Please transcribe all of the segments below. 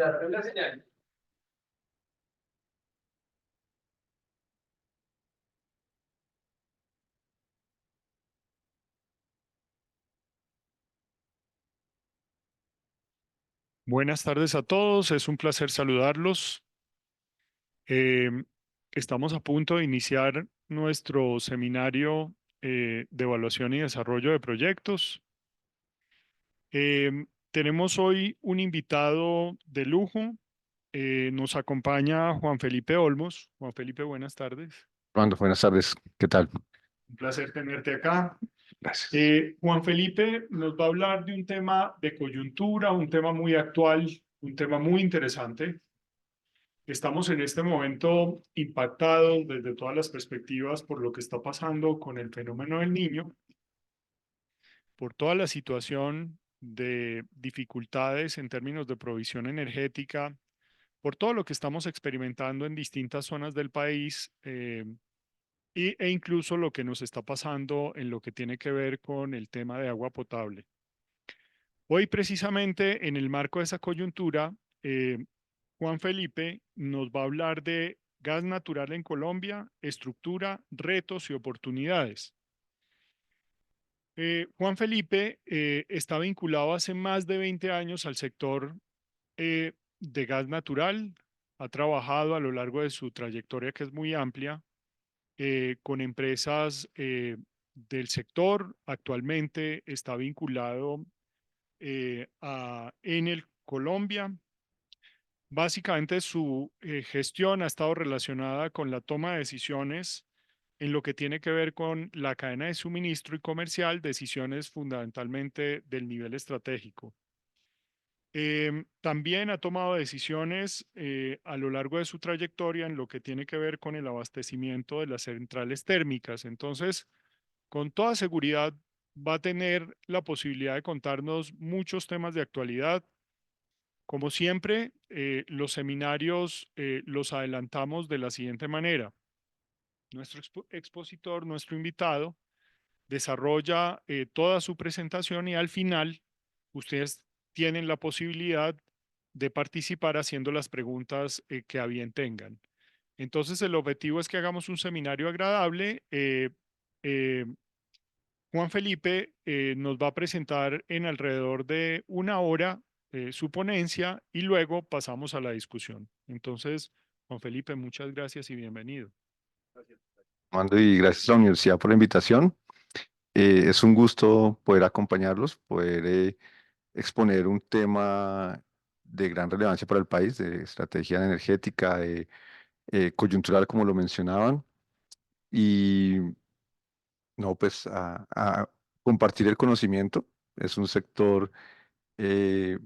La señal. Buenas tardes a todos, es un placer saludarlos. Eh, Estamos a punto de iniciar nuestro seminario de evaluación y desarrollo de proyectos. Tenemos hoy un invitado de lujo. Nos acompaña Juan Felipe Olmos. Juan Felipe, buenas tardes. Armando, buenas tardes. ¿Qué tal? Un placer tenerte acá. Gracias. Juan Felipe nos va a hablar de un tema de coyuntura, un tema muy actual, un tema muy interesante. Estamos en este momento impactados desde todas las perspectivas por lo que está pasando con el fenómeno del niño, por toda la situación de dificultades en términos de provisión energética, por todo lo que estamos experimentando en distintas zonas del país e incluso lo que nos está pasando en lo que tiene que ver con el tema de agua potable. Hoy precisamente en el marco de esa coyuntura, Juan Felipe nos va a hablar de gas natural en Colombia, estructura, retos y oportunidades. Juan Felipe está vinculado hace más de 20 años al sector de gas natural. Ha trabajado a lo largo de su trayectoria, que es muy amplia, con empresas del sector. Actualmente está vinculado a Enel Colombia. Básicamente su gestión ha estado relacionada con la toma de decisiones en lo que tiene que ver con la cadena de suministro y comercial, decisiones fundamentalmente del nivel estratégico. También ha tomado decisiones a lo largo de su trayectoria en lo que tiene que ver con el abastecimiento de las centrales térmicas. Entonces, con toda seguridad va a tener la posibilidad de contarnos muchos temas de actualidad. Como siempre, los seminarios los adelantamos de la siguiente manera. Nuestro expositor, nuestro invitado, desarrolla toda su presentación y al final ustedes tienen la posibilidad de participar haciendo las preguntas que a bien tengan. Entonces, el objetivo es que hagamos un seminario agradable. Eh, Juan Felipe nos va a presentar en alrededor de una hora su ponencia y luego pasamos a la discusión. Entonces, Juan Felipe, muchas gracias y bienvenido. Armando, y gracias a la universidad por la invitación. Es un gusto poder acompañarlos, poder exponer un tema de gran relevancia para el país, de estrategia energética, de, coyuntural, como lo mencionaban, y no, pues a compartir el conocimiento. Es un sector, eh,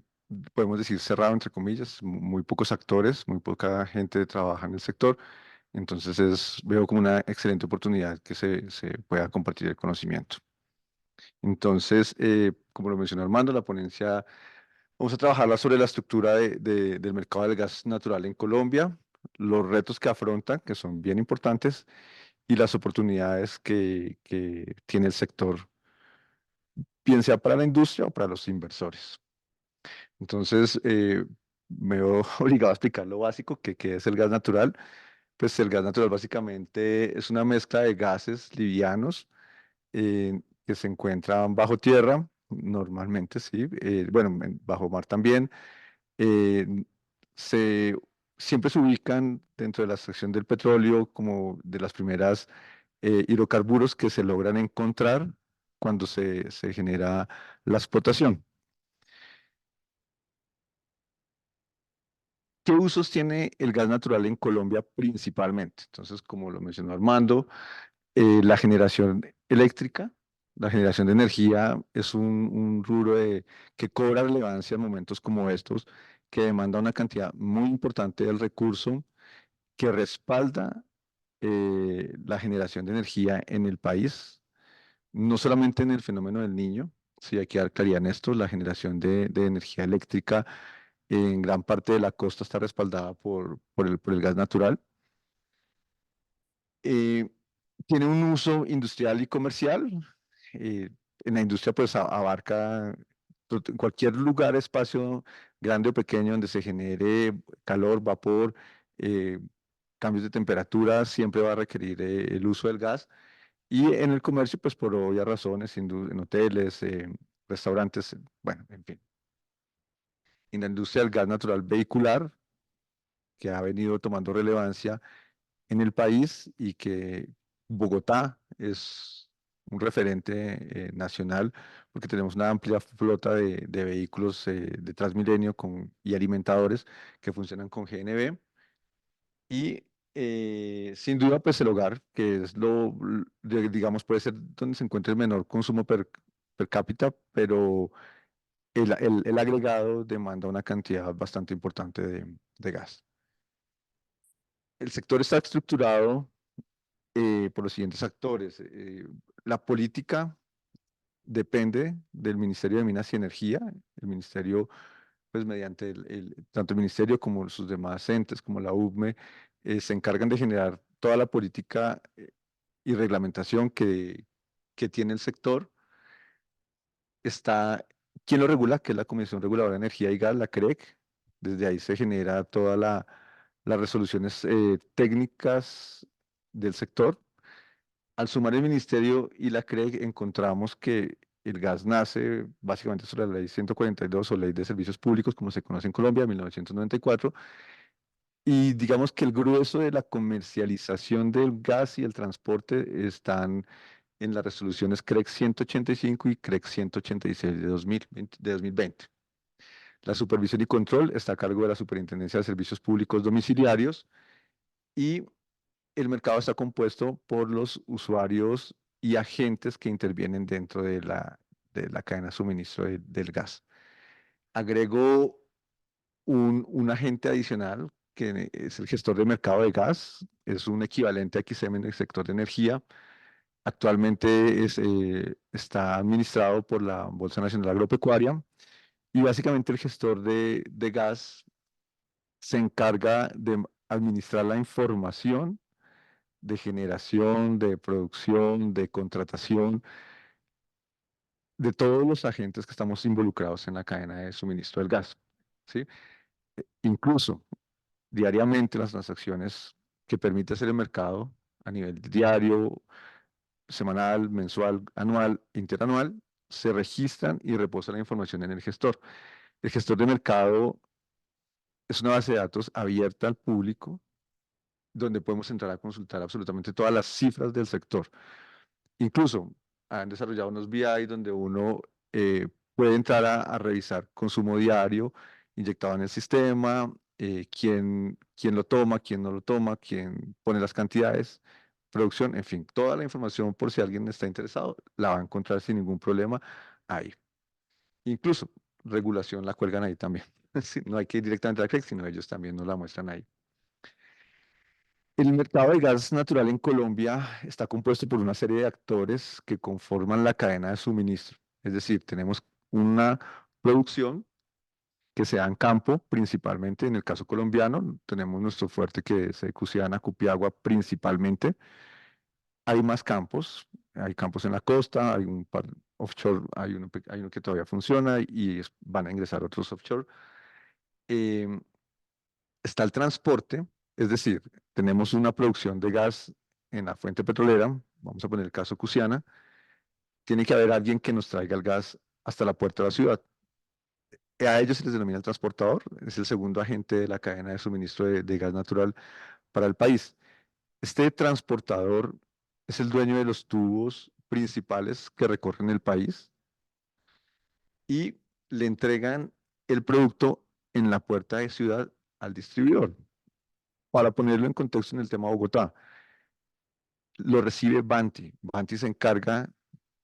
podemos decir, cerrado, entre comillas, muy pocos actores, muy poca gente trabaja en el sector. Entonces veo como una excelente oportunidad que se pueda compartir el conocimiento. Entonces, como lo mencionó Armando, la ponencia, vamos a trabajarla sobre la estructura del mercado del gas natural en Colombia, los retos que afrontan, que son bien importantes, y las oportunidades que tiene el sector, bien sea para la industria o para los inversores. Entonces, me veo obligado a explicar lo básico, que es el gas natural. Pues el gas natural básicamente es una mezcla de gases livianos que se encuentran bajo tierra, normalmente, sí, bueno, bajo mar también. eh, se, Siempre se ubican dentro de la extracción del petróleo como de las primeras hidrocarburos que se logran encontrar cuando se genera la explotación. ¿Qué usos tiene el gas natural en Colombia principalmente? Entonces, como lo mencionó Armando, la generación eléctrica, la generación de energía es un rubro que cobra relevancia en momentos como estos, que demanda una cantidad muy importante del recurso, que respalda la generación de energía en el país, no solamente en el fenómeno del niño. Sí, hay que dar claridad en esto, la generación de energía eléctrica en gran parte de la costa está respaldada por el gas natural. Eh, Tiene un uso industrial y comercial. En la industria pues abarca cualquier lugar, espacio grande o pequeño, donde se genere calor, vapor, eh, cambios de temperatura, siempre va a requerir el uso del gas. Y en el comercio, pues por obvias razones, en hoteles, restaurantes, bueno, en fin. En la industria del gas natural vehicular, que ha venido tomando relevancia en el país y que Bogotá es un referente nacional porque tenemos una amplia flota de vehículos de Transmilenio y alimentadores que funcionan con GNV y sin duda pues el hogar, que es digamos, puede ser donde se encuentra el menor consumo per cápita, pero el agregado demanda una cantidad bastante importante de gas. El sector está estructurado por los siguientes actores. La política depende del Ministerio de Minas y Energía. El ministerio, pues mediante tanto el ministerio como sus demás entes, como la UCME, se encargan de generar toda la política y reglamentación que tiene el sector. Está, ¿quién lo regula? Que es la Comisión Reguladora de Energía y Gas, la CREG. Desde ahí se genera todas las resoluciones técnicas del sector. Al sumar el ministerio y la CREG, encontramos que el gas nace básicamente sobre la ley 142 o ley de servicios públicos, como se conoce en Colombia, 1994, y digamos que el grueso de la comercialización del gas y el transporte están en las resoluciones CREG 185 y CREG 186 de 2020. La supervisión y control está a cargo de la Superintendencia de Servicios Públicos Domiciliarios y el mercado está compuesto por los usuarios y agentes que intervienen dentro de la cadena de suministro del gas. Agrego un agente adicional que es el gestor de mercado de gas, es un equivalente a XM en el sector de energía. Actualmente está administrado por la Bolsa Nacional Agropecuaria y básicamente el gestor de gas se encarga de administrar la información de generación, de producción, de contratación, de todos los agentes que estamos involucrados en la cadena de suministro del gas, ¿sí? Incluso diariamente las transacciones que permite hacer el mercado a nivel diario, semanal, mensual, anual, interanual, se registran y reposa la información en el gestor. El gestor de mercado es una base de datos abierta al público donde podemos entrar a consultar absolutamente todas las cifras del sector. Incluso han desarrollado unos BI donde uno puede entrar a revisar consumo diario inyectado en el sistema, quién lo toma, quién no lo toma, quién pone las cantidades, producción, en fin, toda la información por si alguien está interesado, la va a encontrar sin ningún problema ahí. Incluso regulación la cuelgan ahí también. Sí, no hay que ir directamente a la CREC, sino ellos también nos la muestran ahí. El mercado de gas natural en Colombia está compuesto por una serie de actores que conforman la cadena de suministro. Es decir, tenemos una producción que se da en campo, principalmente en el caso colombiano. Tenemos nuestro fuerte que es Cusiana, Cupiagua, principalmente. Hay más campos, hay campos en la costa, hay un par offshore, hay uno que todavía funciona y van a ingresar otros offshore. Em, Está el transporte, es decir, tenemos una producción de gas en la fuente petrolera, vamos a poner el caso Cusiana, tiene que haber alguien que nos traiga el gas hasta la puerta de la ciudad. A ellos se les denomina el transportador, es el segundo agente de la cadena de suministro de gas natural para el país. Este transportador es el dueño de los tubos principales que recorren el país y le entregan el producto en la puerta de ciudad al distribuidor. Para ponerlo en contexto en el tema de Bogotá, lo recibe Banti. Banti se encarga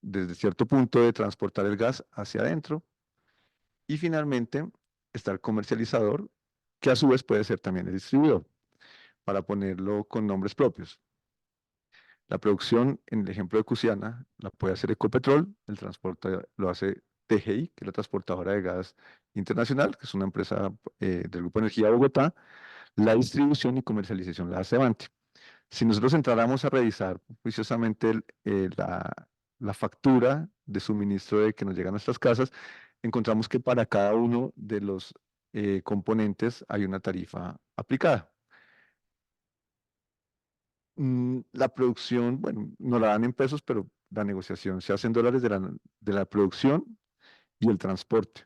desde cierto punto de transportar el gas hacia adentro y finalmente está el comercializador, que a su vez puede ser también el distribuidor, para ponerlo con nombres propios. La producción, en el ejemplo de Cusiana, la puede hacer Ecopetrol, el transporte lo hace TGI, que es la transportadora de gas internacional, que es una empresa del Grupo Energía de Bogotá. La distribución y comercialización la hace Banti. Si nosotros entráramos a revisar juiciosamente la factura de suministro de que nos llega a nuestras casas, encontramos que para cada uno de los componentes hay una tarifa aplicada. La producción, bueno, no la dan en pesos, pero la negociación se hace en dólares de la producción y el transporte.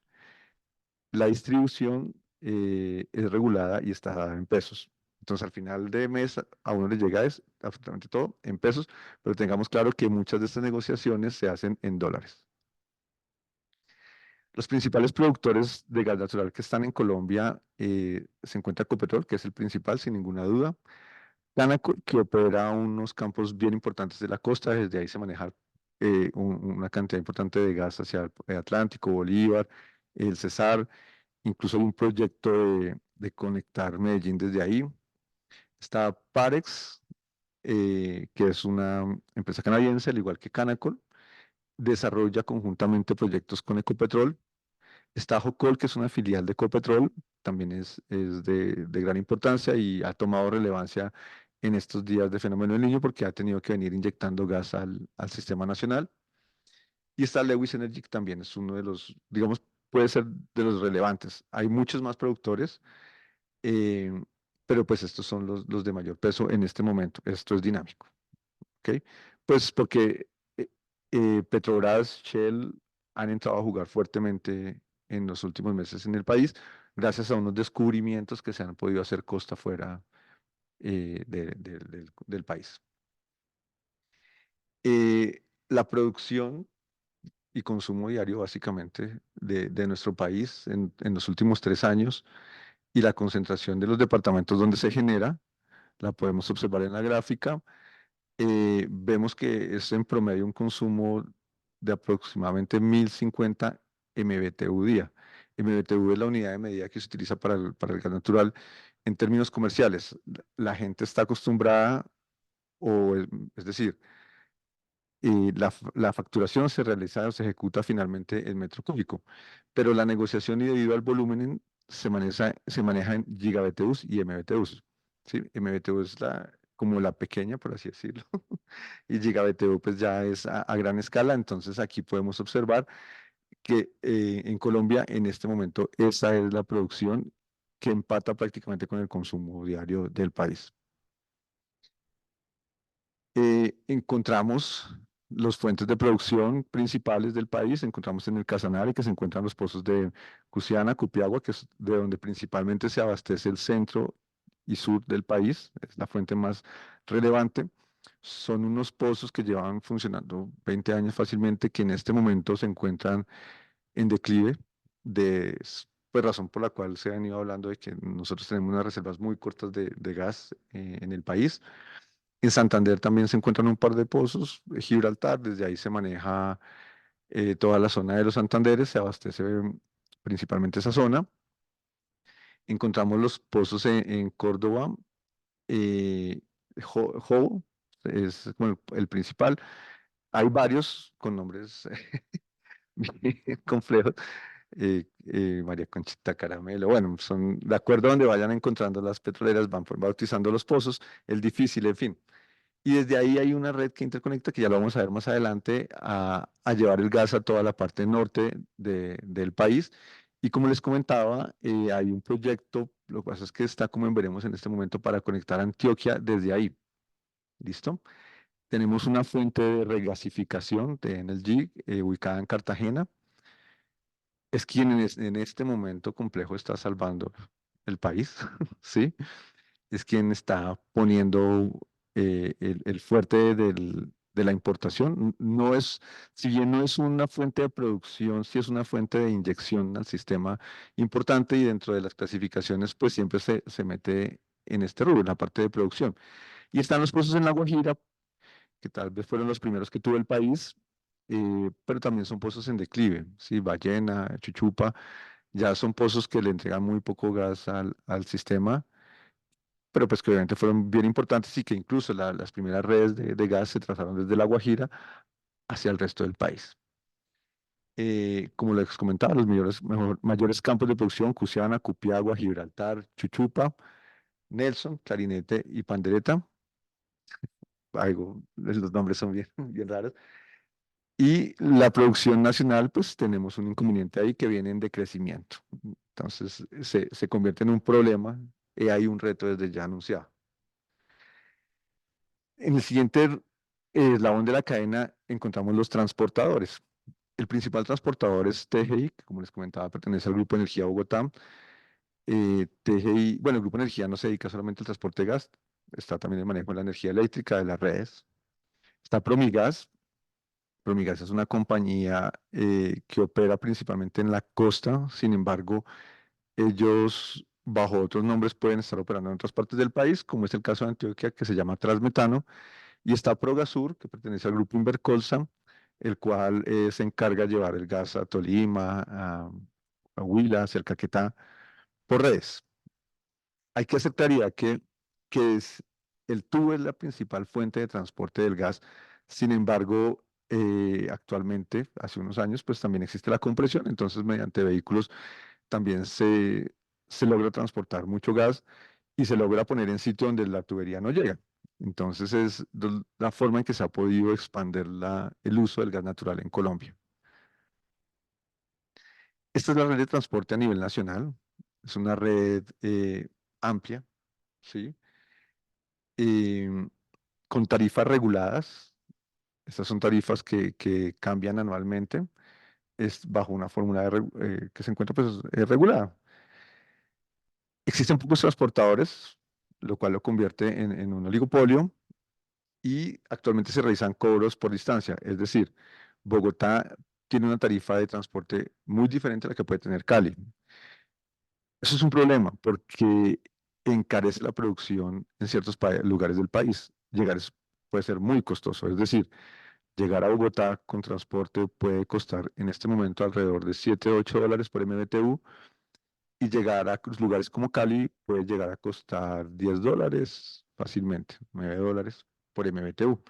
La distribución es regulada y está dada en pesos. Entonces, al final de mes, a uno le llega absolutamente todo en pesos, pero tengamos claro que muchas de estas negociaciones se hacen en dólares. Los principales productores de gas natural que están en Colombia se encuentra Ecopetrol, que es el principal, sin ninguna duda. Canacol, que opera unos campos bien importantes de la costa, desde ahí se maneja una cantidad importante de gas hacia el Atlántico, Bolívar, el Cesar, incluso hay un proyecto de conectar Medellín desde ahí. Está Parex, que es una empresa canadiense, al igual que Canacol, desarrolla conjuntamente proyectos con Ecopetrol. Está Jocol, que es una filial de Ecopetrol, también es de gran importancia y ha tomado relevancia en estos días de fenómeno del Niño porque ha tenido que venir inyectando gas al sistema nacional. Y está Lewis Energy, que también es uno de los, digamos, puede ser de los relevantes. Hay muchos más productores, eh, pero pues estos son los de mayor peso en este momento. Esto es dinámico, ¿ok? Pues porque Petrobras, Shell han entrado a jugar fuertemente en los últimos meses en el país, gracias a unos descubrimientos que se han podido hacer costa afuera del país. La producción y consumo diario, básicamente, de nuestro país en los últimos 3 años y la concentración de los departamentos donde se genera, la podemos observar en la gráfica. Vemos que es en promedio un consumo de aproximadamente 1050 MBTU día. MBTU es la unidad de medida que se utiliza para el gas natural en términos comerciales. La gente está acostumbrada, es decir, la facturación se realiza o se ejecuta finalmente en metro cúbico, pero la negociación y debido al volumen se maneja en gigabTUs y MBTUs. ¿Sí? MBTU es como la pequeña, por así decirlo, y gigabTU pues ya es a gran escala, entonces aquí podemos observar que en Colombia en este momento esa es la producción que empata prácticamente con el consumo diario del país. Encontramos los fuentes de producción principales del país, encontramos en el Casanare, que se encuentran los pozos de Cusiana, Cupiagua, que es de donde principalmente se abastece el centro y sur del país, es la fuente más relevante. Son unos pozos que llevan funcionando 20 años fácilmente, que en este momento se encuentran en declive, pues razón por la cual se han ido hablando de que nosotros tenemos unas reservas muy cortas de gas en el país. En Santander también se encuentran un par de pozos, Gibraltar, desde ahí se maneja toda la zona de los Santanderes, se abastece principalmente esa zona. Encontramos los pozos en Córdoba, eh, Jobo, es como el principal. Hay varios con nombres bien complejos, María Conchita Caramelo, bueno, son de acuerdo a donde vayan encontrando las petroleras, van bautizando los pozos, el difícil, en fin. Y desde ahí hay una red que interconecta, que ya lo vamos a ver más adelante, a llevar el gas a toda la parte norte del país. Y como les comentaba, hay un proyecto, lo que pasa es que está como en veremos en este momento para conectar Antioquia desde ahí. ¿Listo? Tenemos una fuente de regasificación de NLG ubicada en Cartagena. Es quien en este momento complejo está salvando el país, ¿sí? Es quien está poniendo el fuerte de la importación. No es, si bien no es una fuente de producción, sí es una fuente de inyección al sistema importante y dentro de las clasificaciones, pues siempre se mete en este rubro, en la parte de producción. Y están los pozos en La Guajira, que tal vez fueron los primeros que tuvo el país, pero también son pozos en declive, ¿sí? Ballena, Chuchupa, ya son pozos que le entregan muy poco gas al sistema, pero pues que obviamente fueron bien importantes y que incluso las primeras redes de gas se trazaron desde La Guajira hacia el resto del país. Como les comentaba, los mayores campos de producción, Cusiana, Cupiagua, Gibraltar, Chuchupa, Nelson, Clarinete y Pandereta. Algo, los nombres son bien, bien raros. Y la producción nacional, pues tenemos un inconveniente ahí que viene en decrecimiento. Entonces se convierte en un problema y hay un reto desde ya anunciado. En el siguiente eslabón de la cadena encontramos los transportadores. El principal transportador es TGI, que como les comentaba, pertenece al Grupo Energía Bogotá. TGI, bueno, el Grupo Energía no se dedica solamente al transporte de gas, está también el manejo de la energía eléctrica, de las redes. Está Promigas. Promigas es una compañía que opera principalmente en la costa, sin embargo, ellos bajo otros nombres pueden estar operando en otras partes del país, como es el caso de Antioquia, que se llama Transmetano, y está Progasur, que pertenece al grupo Invercolsa, el cual se encarga de llevar el gas a Tolima, a Huila, hacia el Caquetá, por redes. Hay que aceptar ya que el tubo es la principal fuente de transporte del gas. Sin embargo, actualmente, hace unos años, pues también existe la compresión, entonces mediante vehículos también se logra transportar mucho gas y se logra poner en sitio donde la tubería no llega. Entonces es la forma en que se ha podido expandir el uso del gas natural en Colombia. Esta es la red de transporte a nivel nacional. Es una red amplia, ¿sí? Em, con tarifas reguladas. Estas son tarifas que cambian anualmente. Es bajo una fórmula que se encuentra pues, regulada. Existen pocos transportadores, lo cual lo convierte en un oligopolio y actualmente se realizan cobros por distancia. Es decir, Bogotá tiene una tarifa de transporte muy diferente a la que puede tener Cali. Eso es un problema porque encarece la producción en ciertos lugares del país. Puede ser muy costoso. Es decir, llegar a Bogotá con transporte puede costar en este momento alrededor de 7 o 8 dólares por MMBTU y llegar a lugares como Cali puede llegar a costar 10 dólares fácilmente, 9 dólares por MMBTU.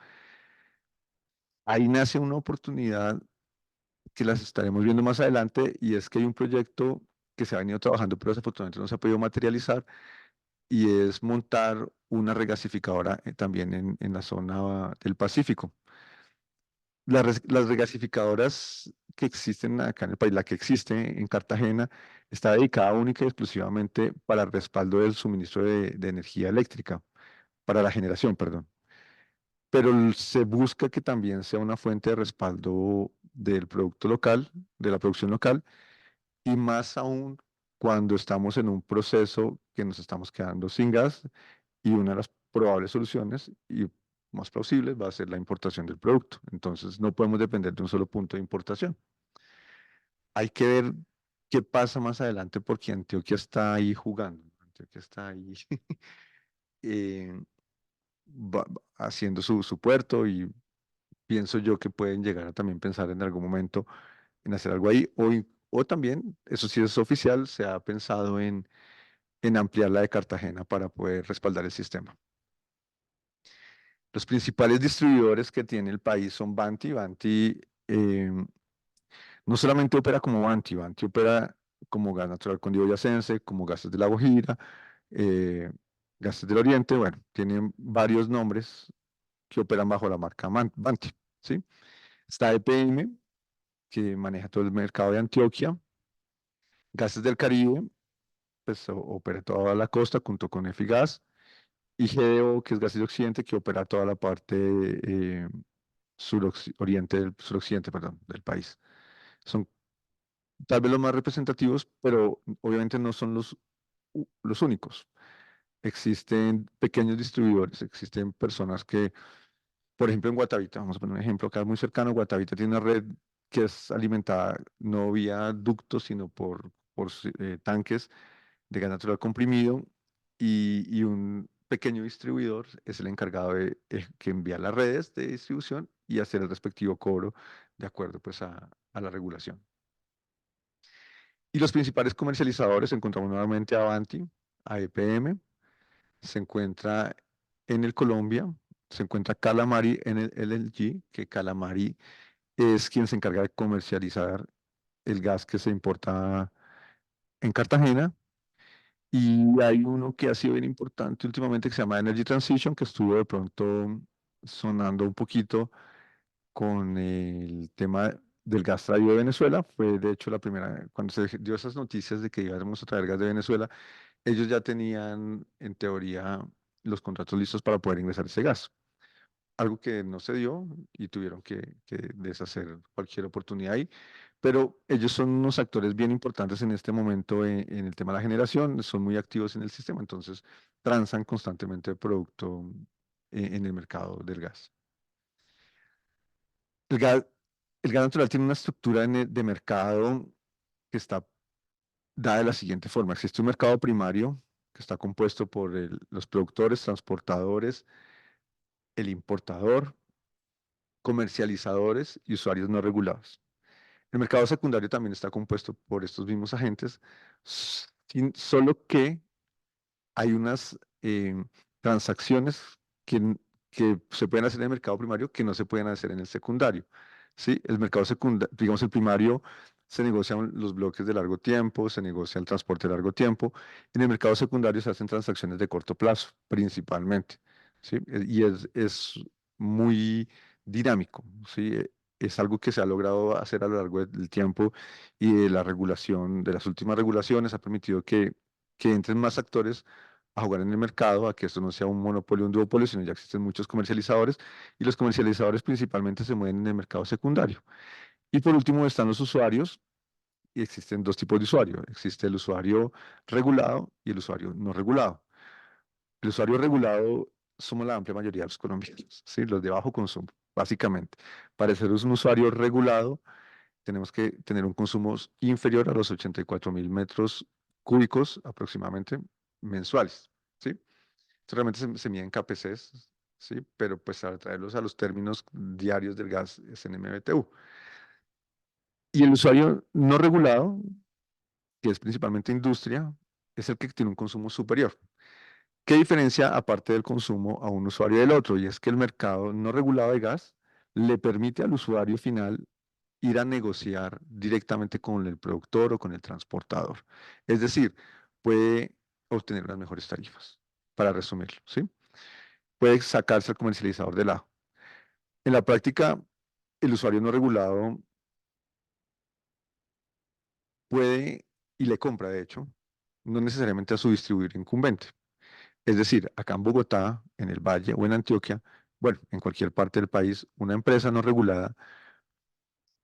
Ahí nace una oportunidad que las estaremos viendo más adelante y es que hay un proyecto que se ha venido trabajando, pero desafortunadamente no se ha podido materializar y es montar una regasificadora también en la zona del Pacífico. Las regasificadoras que existen acá en el país, la que existe en Cartagena, está dedicada única y exclusivamente para el respaldo del suministro de energía eléctrica, para la generación, perdón. Pero se busca que también sea una fuente de respaldo del producto local, de la producción local, y más aún cuando estamos en un proceso que nos estamos quedando sin gas y una de las probables soluciones y más plausibles va a ser la importación del producto. Entonces no podemos depender de un solo punto de importación. Hay que ver qué pasa más adelante porque Antioquia está ahí jugando. Antioquia está ahí eh, haciendo su puerto y pienso yo que pueden llegar a también pensar en algún momento en hacer algo ahí o también, eso sí es oficial, se ha pensado en ampliar la de Cartagena para poder respaldar el sistema. Los principales distribuidores que tiene el país son Banti. Banti no solamente opera como Banti, Banti opera como Gas Natural Cundiboyacense, como Gases de la Guajira, eh, Gases del Oriente, bueno, tienen varios nombres que operan bajo la marca Banti, ¿sí? Está EPM, que maneja todo el mercado de Antioquia, Gases del Caribe, pues opera toda la costa junto con Efigas, y GDO, que es Gases de Occidente, que opera toda la parte suroccidente, perdón, del país. Son tal vez los más representativos, pero obviamente no son los únicos. Existen pequeños distribuidores, existen personas que, por ejemplo, en Guatavita, vamos a poner un ejemplo acá muy cercano, Guatavita tiene una red que es alimentada no vía ductos, sino por tanques de gas natural comprimido y un pequeño distribuidor es el encargado de que envía las redes de distribución y hacer el respectivo cobro de acuerdo pues a la regulación. Y los principales comercializadores encontramos nuevamente a Avanti, a EPM, se encuentra en el Colombia, se encuentra Calamari en el LNG, que Calamari es quien se encarga de comercializar el gas que se importa en Cartagena. Y hay uno que ha sido bien importante últimamente que se llama Energy Transition, que estuvo de pronto sonando un poquito con el tema. del gas traído de Venezuela. Fue de hecho la primera, cuando se dio esas noticias de que íbamos a traer gas de Venezuela, ellos ya tenían en teoría los contratos listos para poder ingresar ese gas. Algo que no se dio y tuvieron que deshacer cualquier oportunidad ahí. Pero ellos son unos actores bien importantes en este momento en el tema de la generación, son muy activos en el sistema, entonces transan constantemente el producto en el mercado del gas. El gas, el gas natural tiene una estructura de mercado que está dada de la siguiente forma. Existe un mercado primario que está compuesto por los productores, transportadores, el importador, comercializadores y usuarios no regulados. El mercado secundario también está compuesto por estos mismos agentes, solo que hay unas transacciones que, que se pueden hacer en el mercado primario que no se pueden hacer en el secundario. ¿Sí? El mercado secundario, digamos, el primario se negocian los bloques de largo tiempo, se negocia el transporte de largo tiempo. En el mercado secundario se hacen transacciones de corto plazo, principalmente. ¿Sí? Y es muy dinámico. ¿Sí? Es algo que se ha logrado hacer a lo largo del tiempo y de la regulación, de las últimas regulaciones, ha permitido que entren más actores a jugar en el mercado, a que esto no sea un monopolio, un duopolio, sino ya existen muchos comercializadores y los comercializadores principalmente se mueven en el mercado secundario. Y por último están los usuarios y existen dos tipos de usuario. Existe el usuario regulado y el usuario no regulado. El usuario regulado somos la amplia mayoría de los colombianos, ¿sí? Los de bajo consumo, básicamente. Para ser un usuario regulado tenemos que tener un consumo inferior a los 84.000 metros cúbicos aproximadamente mensuales, ¿sí? Esto realmente se mide en KPCs, ¿sí? Pero pues al traerlos a los términos diarios del gas es en MBTU. Y el usuario no regulado, que es principalmente industria, es el que tiene un consumo superior. ¿Qué diferencia aparte del consumo a un usuario del otro? Y es que el mercado no regulado de gas le permite al usuario final ir a negociar directamente con el productor o con el transportador. Es decir, puede obtener unas mejores tarifas, para resumirlo, ¿sí? Puede sacarse al comercializador de lado. En la práctica, el usuario no regulado puede y le compra, de hecho, no necesariamente a su distribuidor incumbente. Es decir, acá en Bogotá, en el Valle o en Antioquia, bueno, en cualquier parte del país, una empresa no regulada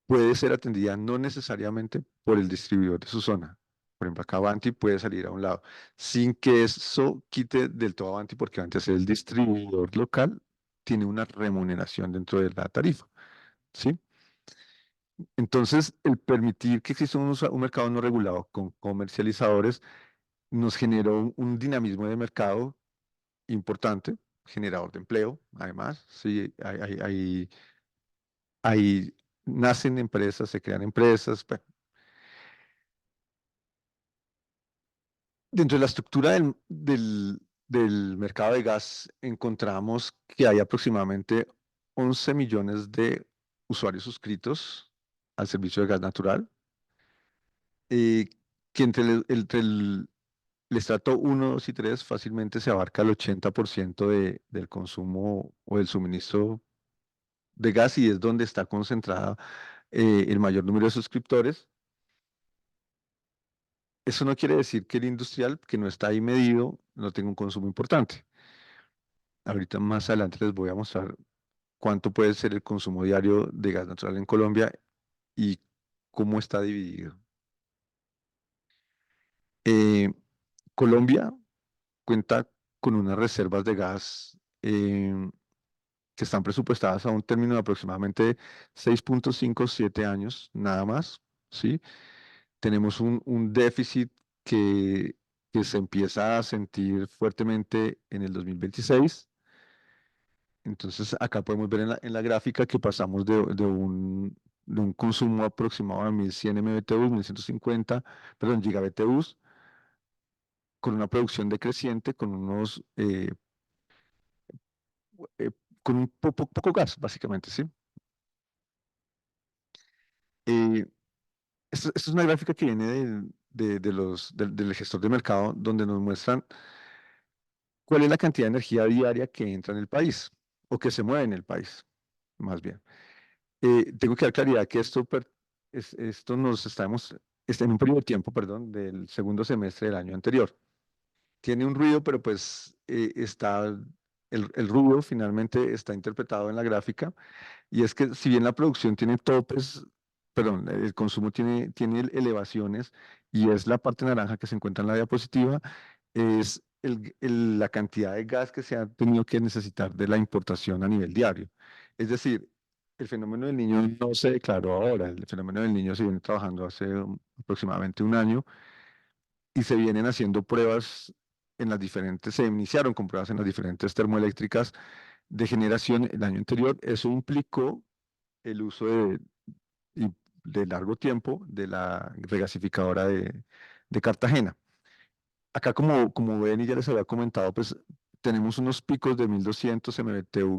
puede ser atendida no necesariamente por el distribuidor de su zona. Por ejemplo, acá Avanti puede salir a un lado, sin que eso quite del todo Avanti, porque Avanti es el distribuidor local, tiene una remuneración dentro de la tarifa, ¿sí? Entonces, el permitir que exista un mercado no regulado con comercializadores nos generó un dinamismo de mercado importante, generador de empleo, además, sí, hay nacen empresas, se crean empresas. Bueno, dentro de la estructura del mercado de gas encontramos que hay aproximadamente 11 millones de usuarios suscritos al servicio de gas natural, eh, que el estrato 1, 2 y 3 fácilmente se abarca el 80% del consumo o del suministro de gas y es donde está concentrada el mayor número de suscriptores. Eso no quiere decir que el industrial, que no está ahí medido, no tenga un consumo importante. Ahorita más adelante les voy a mostrar cuánto puede ser el consumo diario de gas natural en Colombia y cómo está dividido. Eh, Colombia cuenta con unas reservas de gas que están presupuestadas a un término de aproximadamente 6,57 años, nada más, ¿sí? Tenemos un déficit que se empieza a sentir fuertemente en el 2026. Entonces, acá podemos ver en la gráfica que pasamos de un consumo aproximado de 1.100 MBTUs, 1.150, perdón, gigabTUs, con una producción decreciente, eh, con un poco gas, básicamente, ¿sí? Eh, esta es una gráfica que viene del gestor de mercado, donde nos muestran cuál es la cantidad de energía diaria que entra en el país, o que se mueve en el país, más bien. Tengo que dar claridad que esto nos estamos, está en un periodo de tiempo, perdón, del segundo semestre del año anterior. Tiene un ruido, pero pues el ruido finalmente está interpretado en la gráfica, y es que si bien la producción tiene topes, perdón, el consumo tiene elevaciones, y es la parte naranja que se encuentra en la diapositiva, es la cantidad de gas que se ha tenido que necesitar de la importación a nivel diario. Es decir, el fenómeno del niño no se declaró ahora, el fenómeno del niño se viene trabajando hace aproximadamente un año, y se vienen haciendo pruebas se iniciaron con pruebas en las diferentes termoeléctricas de generación el año anterior. Eso implicó el uso y- de largo tiempo de la regasificadora de Cartagena. Acá, como ven y ya les había comentado, pues tenemos unos picos de 1200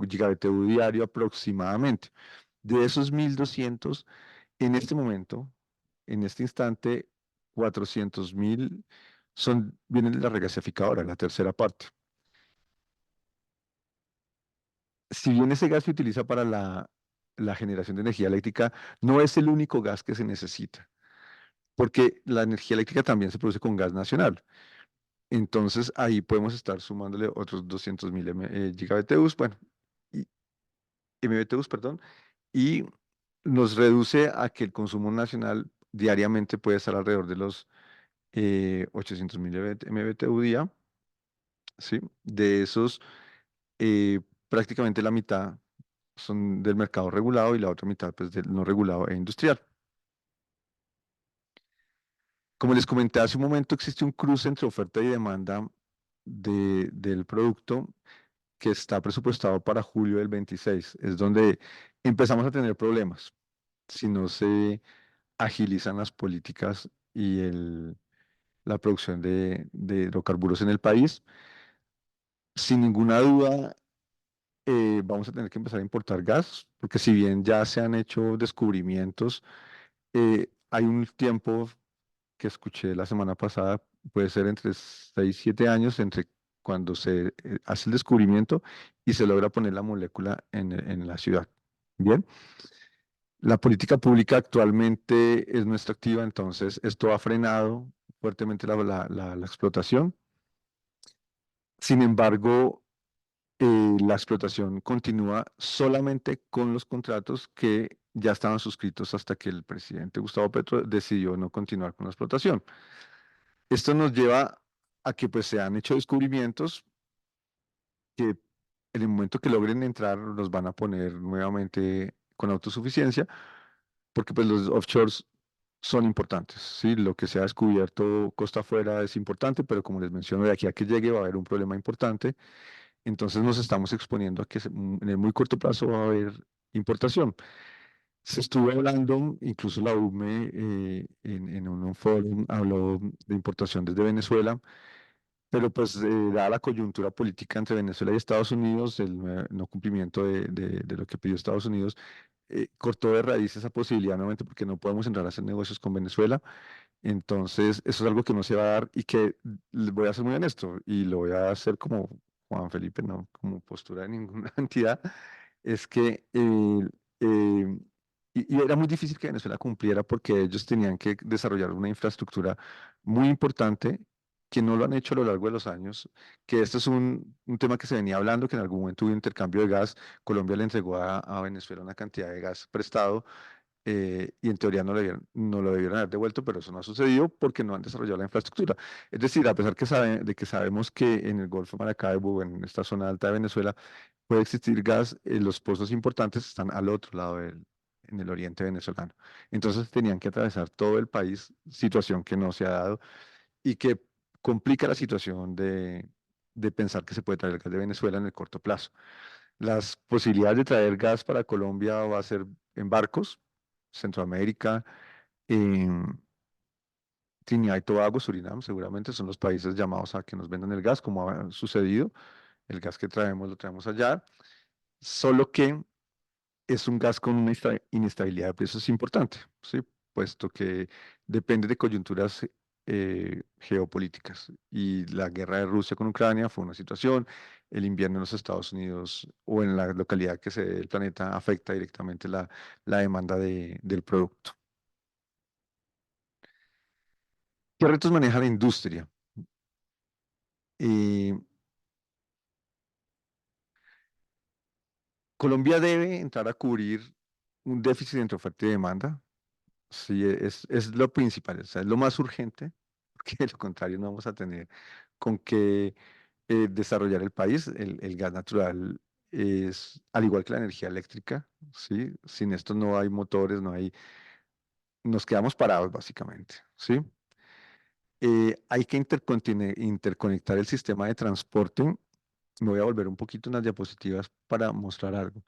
gigabtu diario aproximadamente. De esos 1200, en este momento, en este instante, 400.000 vienen de la regasificadora, la tercera parte. Si bien ese gas se utiliza para la generación de energía eléctrica, no es el único gas que se necesita, porque la energía eléctrica también se produce con gas nacional. Entonces ahí podemos estar sumándole otros 200.000 gigabtus, bueno, y, MBTUs, perdón, y nos reduce a que el consumo nacional diariamente puede estar alrededor de los 800.000 MBTU día, ¿sí? De esos, prácticamente la mitad son del mercado regulado y la otra mitad pues del no regulado e industrial. Como les comenté hace un momento, existe un cruce entre oferta y demanda del producto que está presupuestado para julio del 26. Es donde empezamos a tener problemas si no se agilizan las políticas y la producción de hidrocarburos en el país. Sin ninguna duda, vamos a tener que empezar a importar gas, porque si bien ya se han hecho descubrimientos, hay un tiempo que escuché la semana pasada, puede ser entre 6 y 7 años, entre cuando se hace el descubrimiento y se logra poner la molécula en la ciudad. Bien, la política pública actualmente es no extractiva, entonces esto ha frenado fuertemente la explotación. Sin embargo, la explotación continúa solamente con los contratos que ya estaban suscritos hasta que el presidente Gustavo Petro decidió no continuar con la explotación. Esto nos lleva a que pues se han hecho descubrimientos que en el momento que logren entrar los van a poner nuevamente con autosuficiencia, porque pues los offshores son importantes, ¿sí? Lo que se ha descubierto costa afuera es importante, pero como les menciono, de aquí a que llegue va a haber un problema importante. Entonces nos estamos exponiendo a que en el muy corto plazo va a haber importación. Se estuvo hablando, incluso la UME en un foro habló de importación desde Venezuela, pero pues dada la coyuntura política entre Venezuela y Estados Unidos, el no cumplimiento de lo que pidió Estados Unidos, cortó de raíz esa posibilidad nuevamente porque no podemos entrar a hacer negocios con Venezuela. Entonces, eso es algo que no se va a dar y que les voy a ser muy honesto y lo voy a hacer como Juan Felipe, no como postura de ninguna entidad, es que eh, y era muy difícil que Venezuela cumpliera porque ellos tenían que desarrollar una infraestructura muy importante que no lo han hecho a lo largo de los años, que esto es un tema que se venía hablando, que en algún momento hubo intercambio de gas, Colombia le entregó a Venezuela una cantidad de gas prestado, y en teoría no lo debieron haber devuelto, pero eso no ha sucedido porque no han desarrollado la infraestructura. Es decir, a pesar de que sabemos que en el Golfo de Maracaibo, en esta zona alta de Venezuela, puede existir gas, los pozos importantes están al otro lado en el oriente venezolano. Entonces tenían que atravesar todo el país, situación que no se ha dado y que complica la situación de pensar que se puede traer gas de Venezuela en el corto plazo. Las posibilidades de traer gas para Colombia va a ser en barcos, Centroamérica, en Trinidad y Tobago, Surinam, seguramente son los países llamados a que nos vendan el gas, como ha sucedido. El gas que traemos lo traemos allá, solo que es un gas con una inestabilidad de precios importante, ¿sí? Puesto que depende de coyunturas geopolíticas. Y la guerra de Rusia con Ucrania fue una situación, el invierno en los Estados Unidos o en la localidad que se dé del planeta afecta directamente la demanda del producto. ¿Qué retos maneja la industria? Eh, Colombia debe entrar a cubrir un déficit entre oferta y demanda. Sí, es lo principal, o sea, es lo más urgente, porque de lo contrario no vamos a tener con qué desarrollar el país. El gas natural es, al igual que la energía eléctrica, ¿sí? Sin esto no hay motores, no hay, nos quedamos parados básicamente, ¿sí? Hay que interconectar el sistema de transporte. Me voy a volver un poquito en las diapositivas para mostrar algo.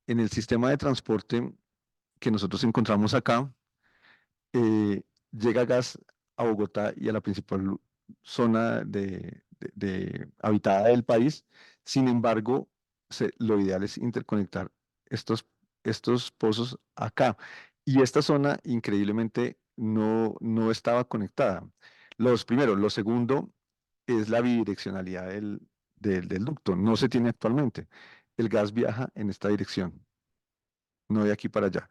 En el sistema de transporte que nosotros encontramos acá, eh, llega gas a Bogotá y a la principal zona habitada del país. Sin embargo, lo ideal es interconectar estos, estos pozos acá. Y esta zona, increíblemente, no estaba conectada. Primero. Lo segundo es la bidireccionalidad del ducto. No se tiene actualmente. El gas viaja en esta dirección, no de aquí para allá.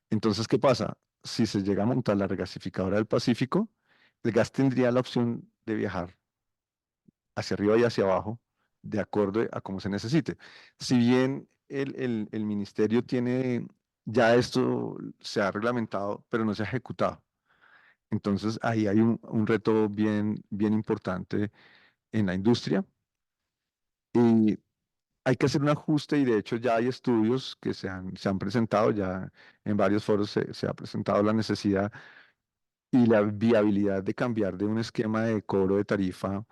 Entonces, ¿qué pasa? Si se llega a montar la regasificadora del Pacífico, el gas tendría la opción de viajar hacia arriba y hacia abajo, de acuerdo a cómo se necesite. Si bien el ministerio tiene, ya esto se ha reglamentado, pero no se ha ejecutado. Entonces, ahí hay un reto bien importante en la industria. Y hay que hacer un ajuste y de hecho ya hay estudios que se han presentado, ya en varios foros se ha presentado la necesidad y la viabilidad de cambiar de un esquema de cobro de tarifa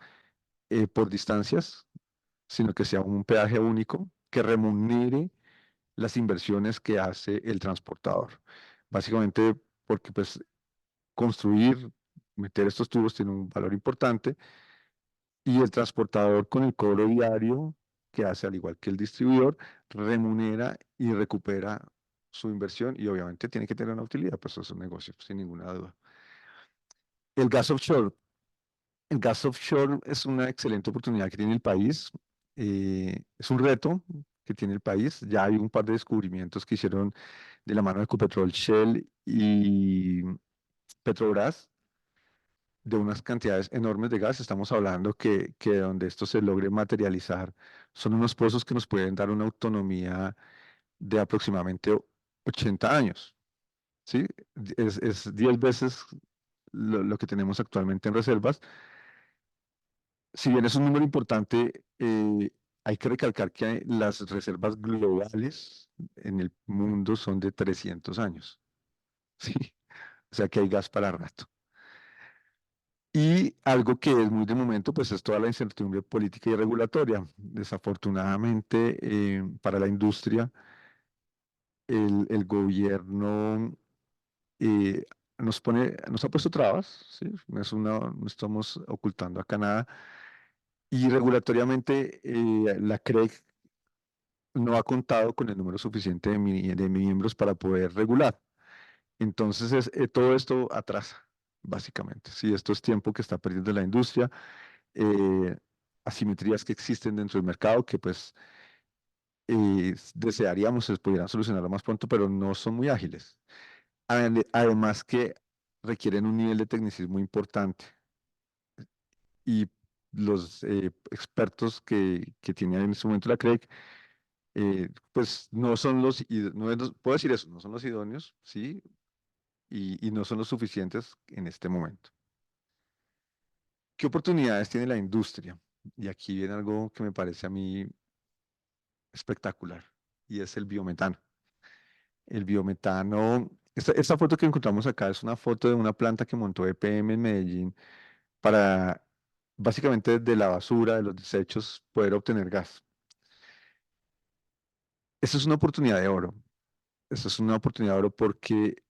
por distancias, sino que sea un peaje único que remunere las inversiones que hace el transportador. Básicamente porque pues construir, meter estos tubos tiene un valor importante y el transportador con el cobro diario que hace al igual que el distribuidor, remunera y recupera su inversión y obviamente tiene que tener una utilidad, pues eso es un negocio, sin ninguna duda. El gas offshore. El gas offshore es una excelente oportunidad que tiene el país. Es un reto que tiene el país. Ya hay un par de descubrimientos que hicieron de la mano de Ecopetrol, Shell y Petrobras de unas cantidades enormes de gas. Estamos hablando que donde esto se logre materializar son unos pozos que nos pueden dar una autonomía de aproximadamente 80 años. ¿Sí? Es 10 veces lo que tenemos actualmente en reservas. Si bien es un número importante, hay que recalcar que las reservas globales en el mundo son de 300 años. ¿Sí? O sea que hay gas para rato. Y algo que es muy de momento, pues es toda la incertidumbre política y regulatoria. Desafortunadamente, para la industria, el gobierno eh, nos ha puesto trabas, ¿sí? No estamos ocultando acá nada. Y regulatoriamente, la CREG no ha contado con el número suficiente de miembros para poder regular. Entonces, todo esto atrasa, básicamente. Sí, esto es tiempo que está perdiendo la industria, eh, asimetrías que existen dentro del mercado que pues desearíamos se pudieran solucionar más pronto, pero no son muy ágiles. Además que requieren un nivel de tecnicismo importante y los expertos que tiene en este momento la CREG pues no son puedo decir eso, no son los idóneos, ¿sí? Y no son los suficientes en este momento. ¿Qué oportunidades tiene la industria? Y aquí viene algo que me parece a mí espectacular, y es el biometano. El biometano, esta foto que encontramos acá es una foto de una planta que montó EPM en Medellín para, básicamente, de la basura, de los desechos, poder obtener gas. Esta es una oportunidad de oro. Esta es una oportunidad de oro porque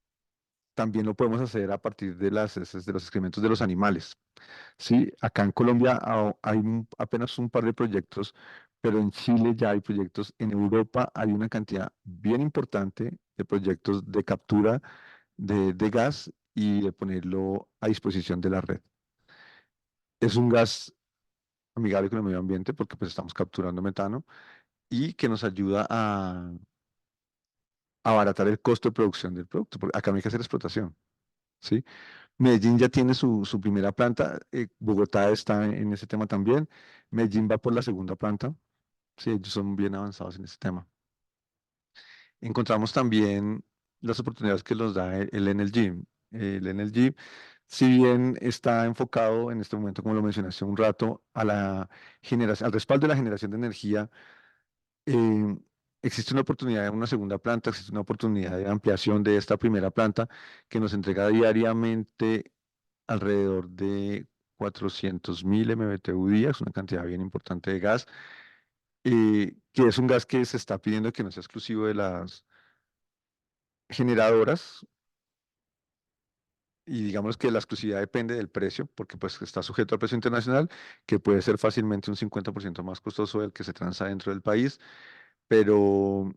también lo podemos hacer a partir de las heces de los excrementos de los animales. Sí, acá en Colombia hay apenas un par de proyectos, pero en Chile ya hay proyectos. En Europa hay una cantidad bien importante de proyectos de captura de gas y de ponerlo a disposición de la red. Es un gas amigable con el medio ambiente porque pues estamos capturando metano y que nos ayuda a abaratar el costo de producción del producto, porque acá no hay que hacer explotación, ¿sí? Medellín ya tiene su primera planta, Bogotá está en ese tema también, Medellín va por la segunda planta, sí, ellos son bien avanzados en ese tema. Encontramos también las oportunidades que nos da el NLG. El NLG, si bien está enfocado en este momento, como lo mencioné hace un rato, a la generación, al respaldo de la generación de energía, eh, existe una oportunidad de una segunda planta, existe una oportunidad de ampliación de esta primera planta que nos entrega diariamente alrededor de 400.000 MMBTU día, es una cantidad bien importante de gas, que es un gas que se está pidiendo que no sea exclusivo de las generadoras, y digamos que la exclusividad depende del precio, porque pues está sujeto al precio internacional, que puede ser fácilmente un 50% más costoso del que se transa dentro del país, pero,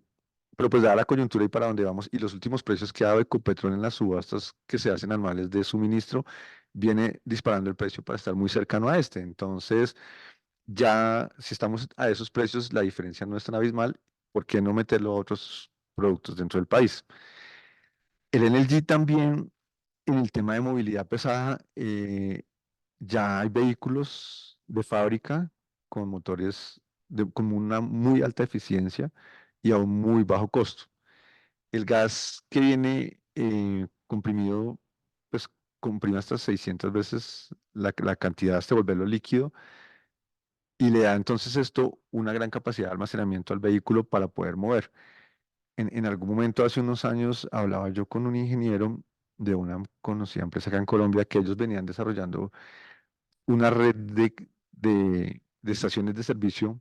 pero pues dada la coyuntura y para dónde vamos, y los últimos precios que ha dado Ecopetrol en las subastas que se hacen anuales de suministro, viene disparando el precio para estar muy cercano a este. Entonces, ya si estamos a esos precios, la diferencia no es tan abismal, ¿por qué no meterlo a otros productos dentro del país? El NLG también, en el tema de movilidad pesada, ya hay vehículos de fábrica con motores con una muy alta eficiencia y a un muy bajo costo. El gas que viene comprimido, pues comprime hasta 600 veces la cantidad hasta volverlo líquido y le da entonces esto una gran capacidad de almacenamiento al vehículo para poder mover. En algún momento, hace unos años, hablaba yo con un ingeniero de una conocida empresa acá en Colombia que ellos venían desarrollando una red de estaciones de servicio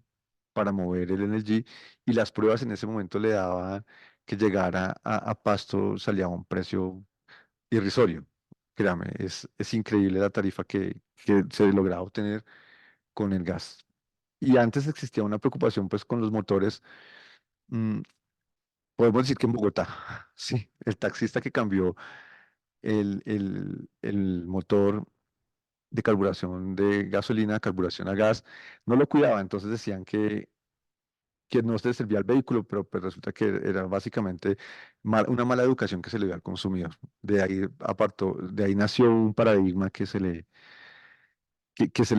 para mover el NLG y las pruebas en ese momento le daban que llegara a Pasto salía a un precio irrisorio. Créame, es increíble la tarifa que se lograba obtener con el gas. Y antes existía una preocupación pues con los motores. mm, Podemos decir que en Bogotá, sí, el taxista que cambió el motor de carburación de gasolina a carburación a gas, no lo cuidaba, entonces decían que no se servía al vehículo, pero pues resulta que era básicamente una mala educación que se le dio al consumidor. De ahí de ahí nació un paradigma que se le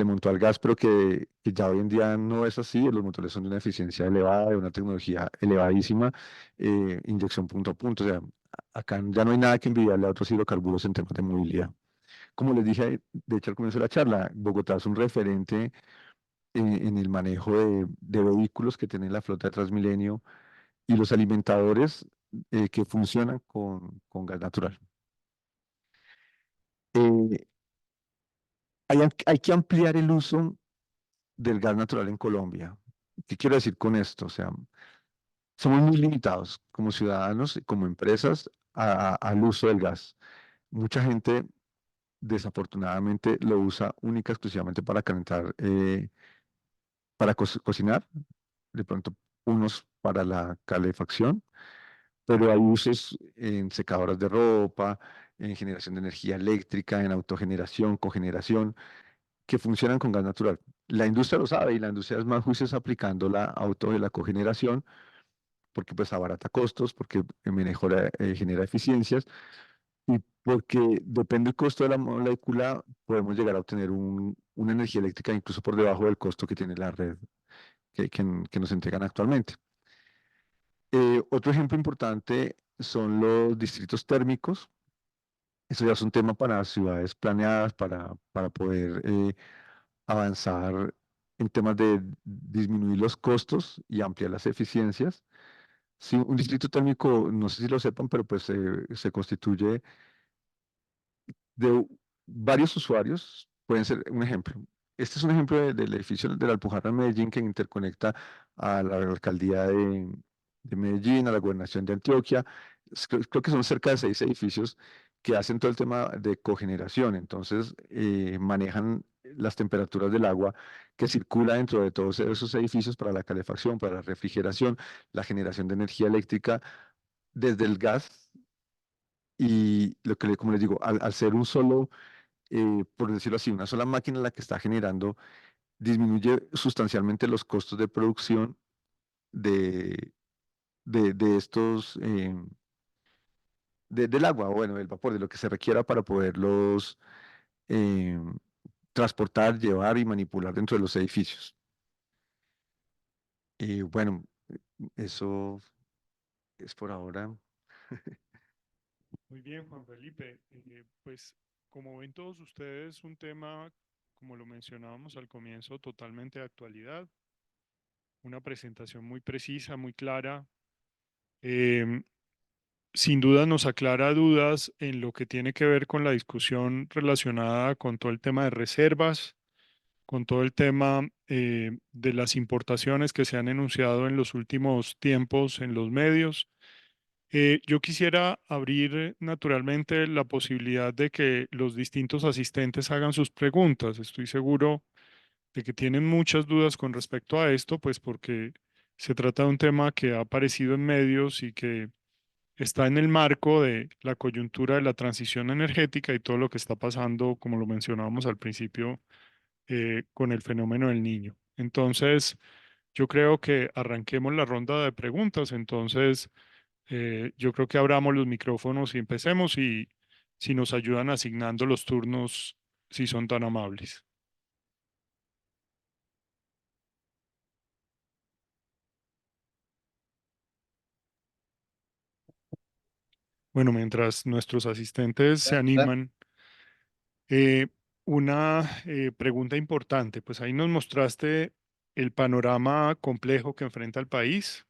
montó al gas, pero que ya hoy en día no es así. Los motores son de una eficiencia elevada, de una tecnología elevadísima, inyección punto a punto. O sea, acá ya no hay nada que envidiarle a otros hidrocarburos en temas de movilidad. Como les dije, de hecho, al comienzo de la charla, Bogotá es un referente en el manejo de vehículos que tienen la flota de Transmilenio y los alimentadores que funcionan con gas natural. Eh, hay que ampliar el uso del gas natural en Colombia. ¿Qué quiero decir con esto? O sea, somos muy limitados como ciudadanos y como empresas al uso del gas. Mucha gente desafortunadamente lo usa única y exclusivamente para calentar, para cocinar, de pronto unos para la calefacción, pero hay usos en secadoras de ropa, en generación de energía eléctrica, en autogeneración, cogeneración, que funcionan con gas natural. La industria lo sabe y la industria es más juicios aplicando la auto de la cogeneración porque pues abarata costos, porque mejora, genera eficiencias y porque depende del costo de la molécula, podemos llegar a obtener una energía eléctrica incluso por debajo del costo que tiene la red que nos entregan actualmente. Otro ejemplo importante son los distritos térmicos. Eso ya es un tema para ciudades planeadas, para poder avanzar en temas de disminuir los costos y ampliar las eficiencias. Sí, un distrito térmico, no sé si lo sepan, pero pues se constituye de varios usuarios. Pueden ser un ejemplo. Este es un ejemplo del edificio de la Alpujarra en Medellín que interconecta a la alcaldía de Medellín, a la gobernación de Antioquia. Creo que son cerca de 6 edificios que hacen todo el tema de cogeneración. Entonces, manejan las temperaturas del agua que circula dentro de todos esos edificios para la calefacción, para la refrigeración, la generación de energía eléctrica desde el gas Y lo que, como les digo, al ser un solo, por decirlo así, una sola máquina la que está generando, disminuye sustancialmente los costos de producción de, de estos, del agua, o bueno, del vapor, de lo que se requiera para poderlos eh, transportar, llevar y manipular dentro de los edificios. Y bueno, eso es por ahora. Muy bien, Juan Felipe. Pues como ven todos ustedes, un tema, como lo mencionábamos al comienzo, totalmente de actualidad, una presentación muy precisa, muy clara. Em, Sin duda nos aclara dudas en lo que tiene que ver con la discusión relacionada con todo el tema de reservas, con todo el tema de las importaciones que se han enunciado en los últimos tiempos en los medios. Yo quisiera abrir naturalmente la posibilidad de que los distintos asistentes hagan sus preguntas. Estoy seguro de que tienen muchas dudas con respecto a esto, pues porque se trata de un tema que ha aparecido en medios y que está en el marco de la coyuntura de la transición energética y todo lo que está pasando, como lo mencionábamos al principio, con el fenómeno del niño. Entonces, yo creo que arranquemos la ronda de preguntas. Entonces, yo creo que abramos los micrófonos y empecemos y si nos ayudan asignando los turnos, si son tan amables. Bueno, mientras nuestros asistentes se animan, eh, una pregunta importante, pues ahí nos mostraste el panorama complejo que enfrenta el país,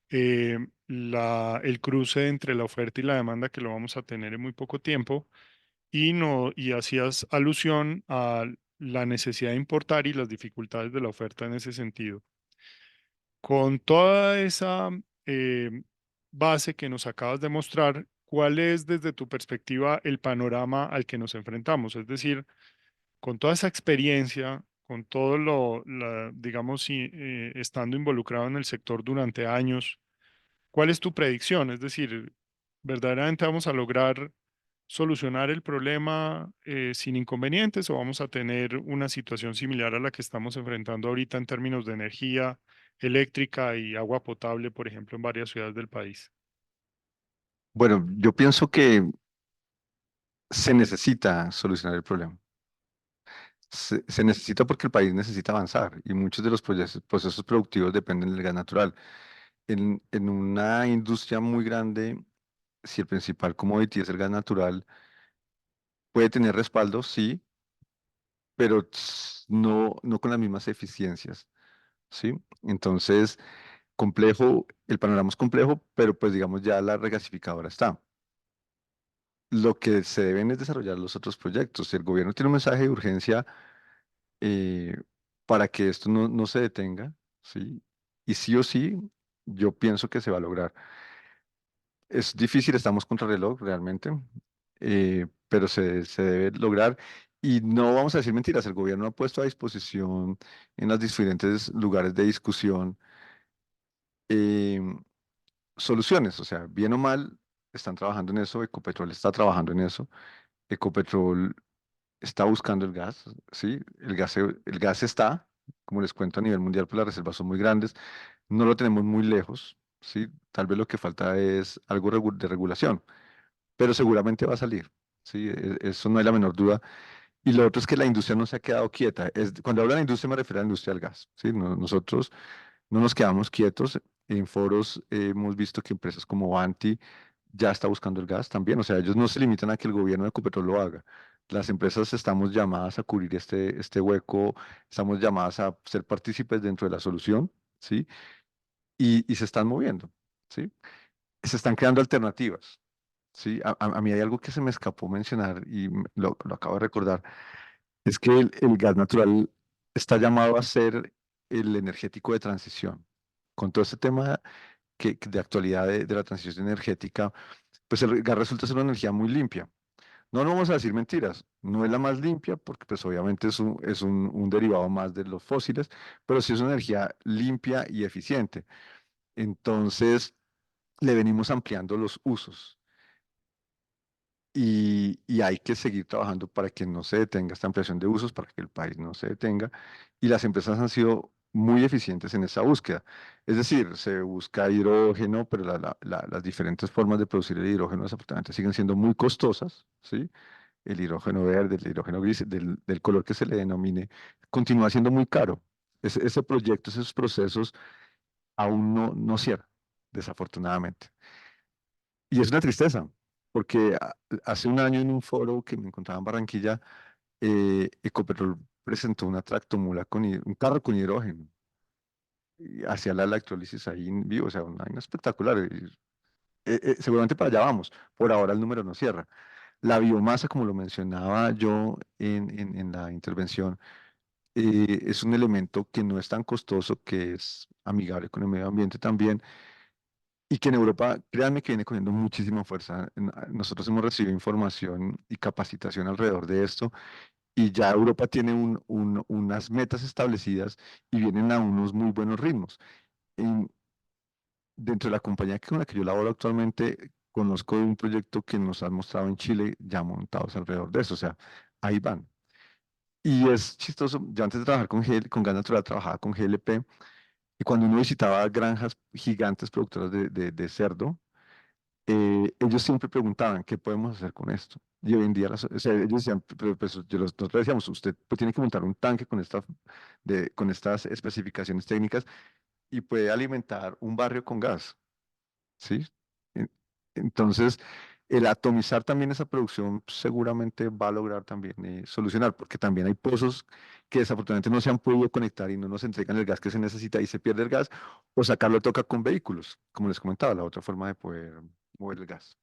el cruce entre la oferta y la demanda que lo vamos a tener en muy poco tiempo y, no, y hacías alusión a la necesidad de importar y las dificultades de la oferta en ese sentido. Con toda esa eh, base que nos acabas de mostrar, ¿cuál es desde tu perspectiva el panorama al que nos enfrentamos? Es decir, con toda esa experiencia, con todo digamos, estando involucrado en el sector durante años, ¿cuál es tu predicción? Es decir, ¿verdaderamente vamos a lograr solucionar el problema sin inconvenientes o vamos a tener una situación similar a la que estamos enfrentando ahorita en términos de energía eléctrica y agua potable, por ejemplo, en varias ciudades del país? Bueno, yo pienso que se necesita solucionar el problema. Se necesita porque el país necesita avanzar y muchos de los procesos productivos dependen del gas natural. En una industria muy grande, si el principal commodity es el gas natural, puede tener respaldo, sí, pero no, no con las mismas eficiencias, ¿sí? Entonces, complejo, el panorama es complejo, pero pues digamos ya la regasificadora está. Lo que se deben es desarrollar los otros proyectos. Si el gobierno tiene un mensaje de urgencia eh, para que esto no se detenga, ¿sí? Y sí o sí, yo pienso que se va a lograr. Es difícil, estamos contra reloj realmente, pero se debe lograr. Y no vamos a decir mentiras, el gobierno ha puesto a disposición en los diferentes lugares de discusión eh, soluciones, o sea, bien o mal, están trabajando en eso, Ecopetrol está trabajando en eso, Ecopetrol está buscando el gas, ¿sí? El gas está, como les cuento, a nivel mundial, pues las reservas son muy grandes, no lo tenemos muy lejos, ¿sí? Tal vez lo que falta es algo de regulación, pero seguramente va a salir, ¿sí? Eso no hay la menor duda. Y lo otro es que la industria no se ha quedado quieta. Cuando hablo de la industria me refiero a la industria del gas, ¿sí? Nosotros no nos quedamos quietos. En foros hemos visto que empresas como Vanti ya está buscando el gas también. O sea, ellos no se limitan a que el gobierno de Ecopetrol lo haga. Las empresas estamos llamadas a cubrir este hueco, estamos llamadas a ser partícipes dentro de la solución, ¿sí? Y se están moviendo, ¿sí? Se están creando alternativas, ¿sí? A mí hay algo que se me escapó mencionar y lo acabo de recordar, es que el gas natural está llamado a ser el energético de transición. Con todo este tema de actualidad de la transición energética, pues el gas resulta ser una energía muy limpia. No, no vamos a decir mentiras, no es la más limpia porque pues obviamente un derivado más de los fósiles, pero sí es una energía limpia y eficiente. Entonces, le venimos ampliando los usos. y hay que seguir trabajando para que no se detenga esta ampliación de usos, para que el país no se detenga. Y las empresas han sido muy eficientes en esa búsqueda. Es decir, se busca hidrógeno, pero las diferentes formas de producir el hidrógeno desafortunadamente siguen siendo muy costosas, ¿sí? El hidrógeno verde, el hidrógeno gris, del color que se le denomine, continúa siendo muy caro. Ese proyecto, esos procesos aún no cierran, desafortunadamente. Y es una tristeza, porque hace un año en un foro que me encontraba en Barranquilla, Ecopetrol presentó una tractomula un carro con hidrógeno y hacía la electrólisis ahí en vivo, o sea, una vaina espectacular. Seguramente para allá vamos. Por ahora el número no cierra. La biomasa, como lo mencionaba yo en la intervención, es un elemento que no es tan costoso, que es amigable con el medio ambiente también y que en Europa, créanme que viene cogiendo muchísima fuerza. Nosotros hemos recibido información y capacitación alrededor de esto y ya Europa tiene unas metas establecidas y vienen a unos muy buenos ritmos. En- Dentro de la compañía con la que yo laboro actualmente, conozco de un proyecto que nos han mostrado en Chile ya montados alrededor de eso, o sea, ahí van. Y es chistoso, yo antes de trabajar con Gas Natural trabajaba con GLP y cuando uno visitaba granjas gigantes productoras de cerdo, ellos siempre preguntaban, ¿qué podemos hacer con esto? Y hoy en día, o sea, ellos decían, pero pues, nosotros les decíamos, usted pues, tiene que montar un tanque con estas especificaciones técnicas y puede alimentar un barrio con gas, ¿sí? En- Entonces, el atomizar también esa producción seguramente va a lograr también solucionar, porque también hay pozos que desafortunadamente no se han podido conectar y no nos entregan el gas que se necesita y se pierde el gas, o sacarlo toca con vehículos, como les comentaba, la otra forma de poder mover el gas.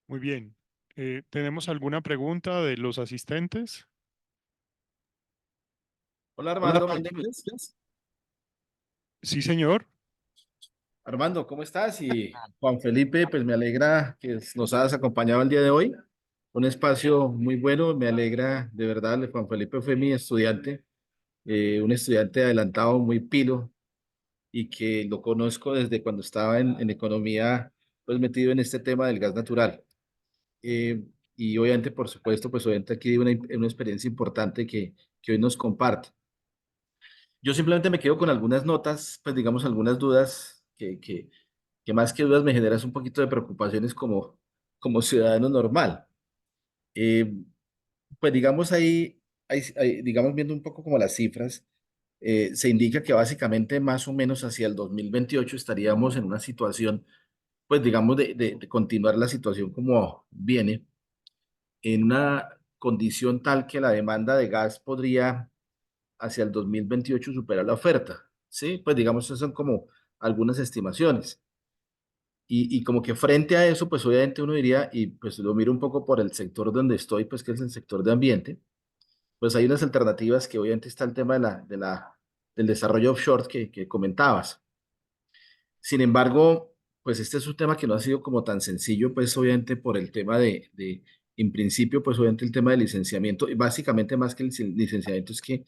Muy bien. ¿Tenemos alguna pregunta de los asistentes? Hola Hola, Armando, ¿me Armando, ¿me escuchas? escuchas? Sí, señor. Armando, ¿cómo estás? Y Juan Felipe, pues me alegra que nos hayas acompañado el día de hoy. Un espacio muy bueno, me alegra de verdad. Juan Felipe fue mi estudiante, un estudiante adelantado, muy pilo, y que lo conozco desde cuando estaba en economía, pues metido en este tema del gas natural. Eh, y obviamente, por supuesto, pues obviamente aquí una experiencia importante que hoy nos comparte. Yo simplemente me quedo con algunas notas, pues digamos algunas dudas que más que dudas me generas un poquito de preocupaciones como ciudadano normal. Eh, pues digamos digamos viendo un poco como las cifras, se indica que básicamente más o menos hacia el 2028 estaríamos en una situación, pues digamos de continuar la situación como viene, en una condición tal que la demanda de gas podría hacia el 2028 superar la oferta, ¿sí? Pues digamos, esas son como algunas estimaciones. Y como que frente a eso, pues obviamente uno diría, y pues lo miro un poco por el sector donde estoy, pues que es el sector de ambiente, pues hay unas alternativas que obviamente está el tema del desarrollo offshore que comentabas. Sin embargo, pues este es un tema que no ha sido como tan sencillo, pues obviamente por el tema en principio, pues obviamente el tema de licenciamiento, y básicamente más que el licenciamiento es que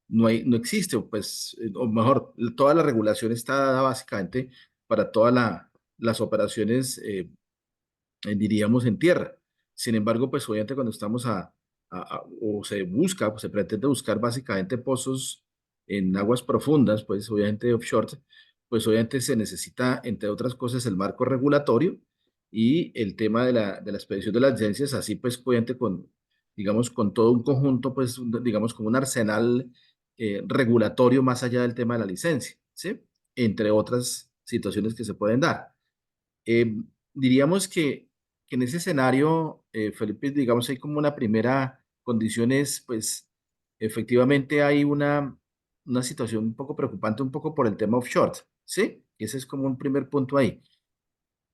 no existe, o pues, o mejor, toda la regulación está dada básicamente para todas las operaciones diríamos, en tierra. Sin embargo, pues obviamente cuando estamos o se busca, pues, se pretende buscar básicamente pozos en aguas profundas, pues obviamente offshore, pues obviamente se necesita, entre otras cosas, el marco regulatorio y el tema de la expedición de las licencias, así pues obviamente digamos, con todo un conjunto, pues digamos, como un arsenal regulatorio más allá del tema de la licencia, ¿sí? Entre otras situaciones que se pueden dar. Eh, diríamos que en ese escenario, Felipe, digamos, hay como una primera condición es, pues, efectivamente hay una situación un poco preocupante, un poco por el tema offshore, ¿sí? Ese es como un primer punto ahí.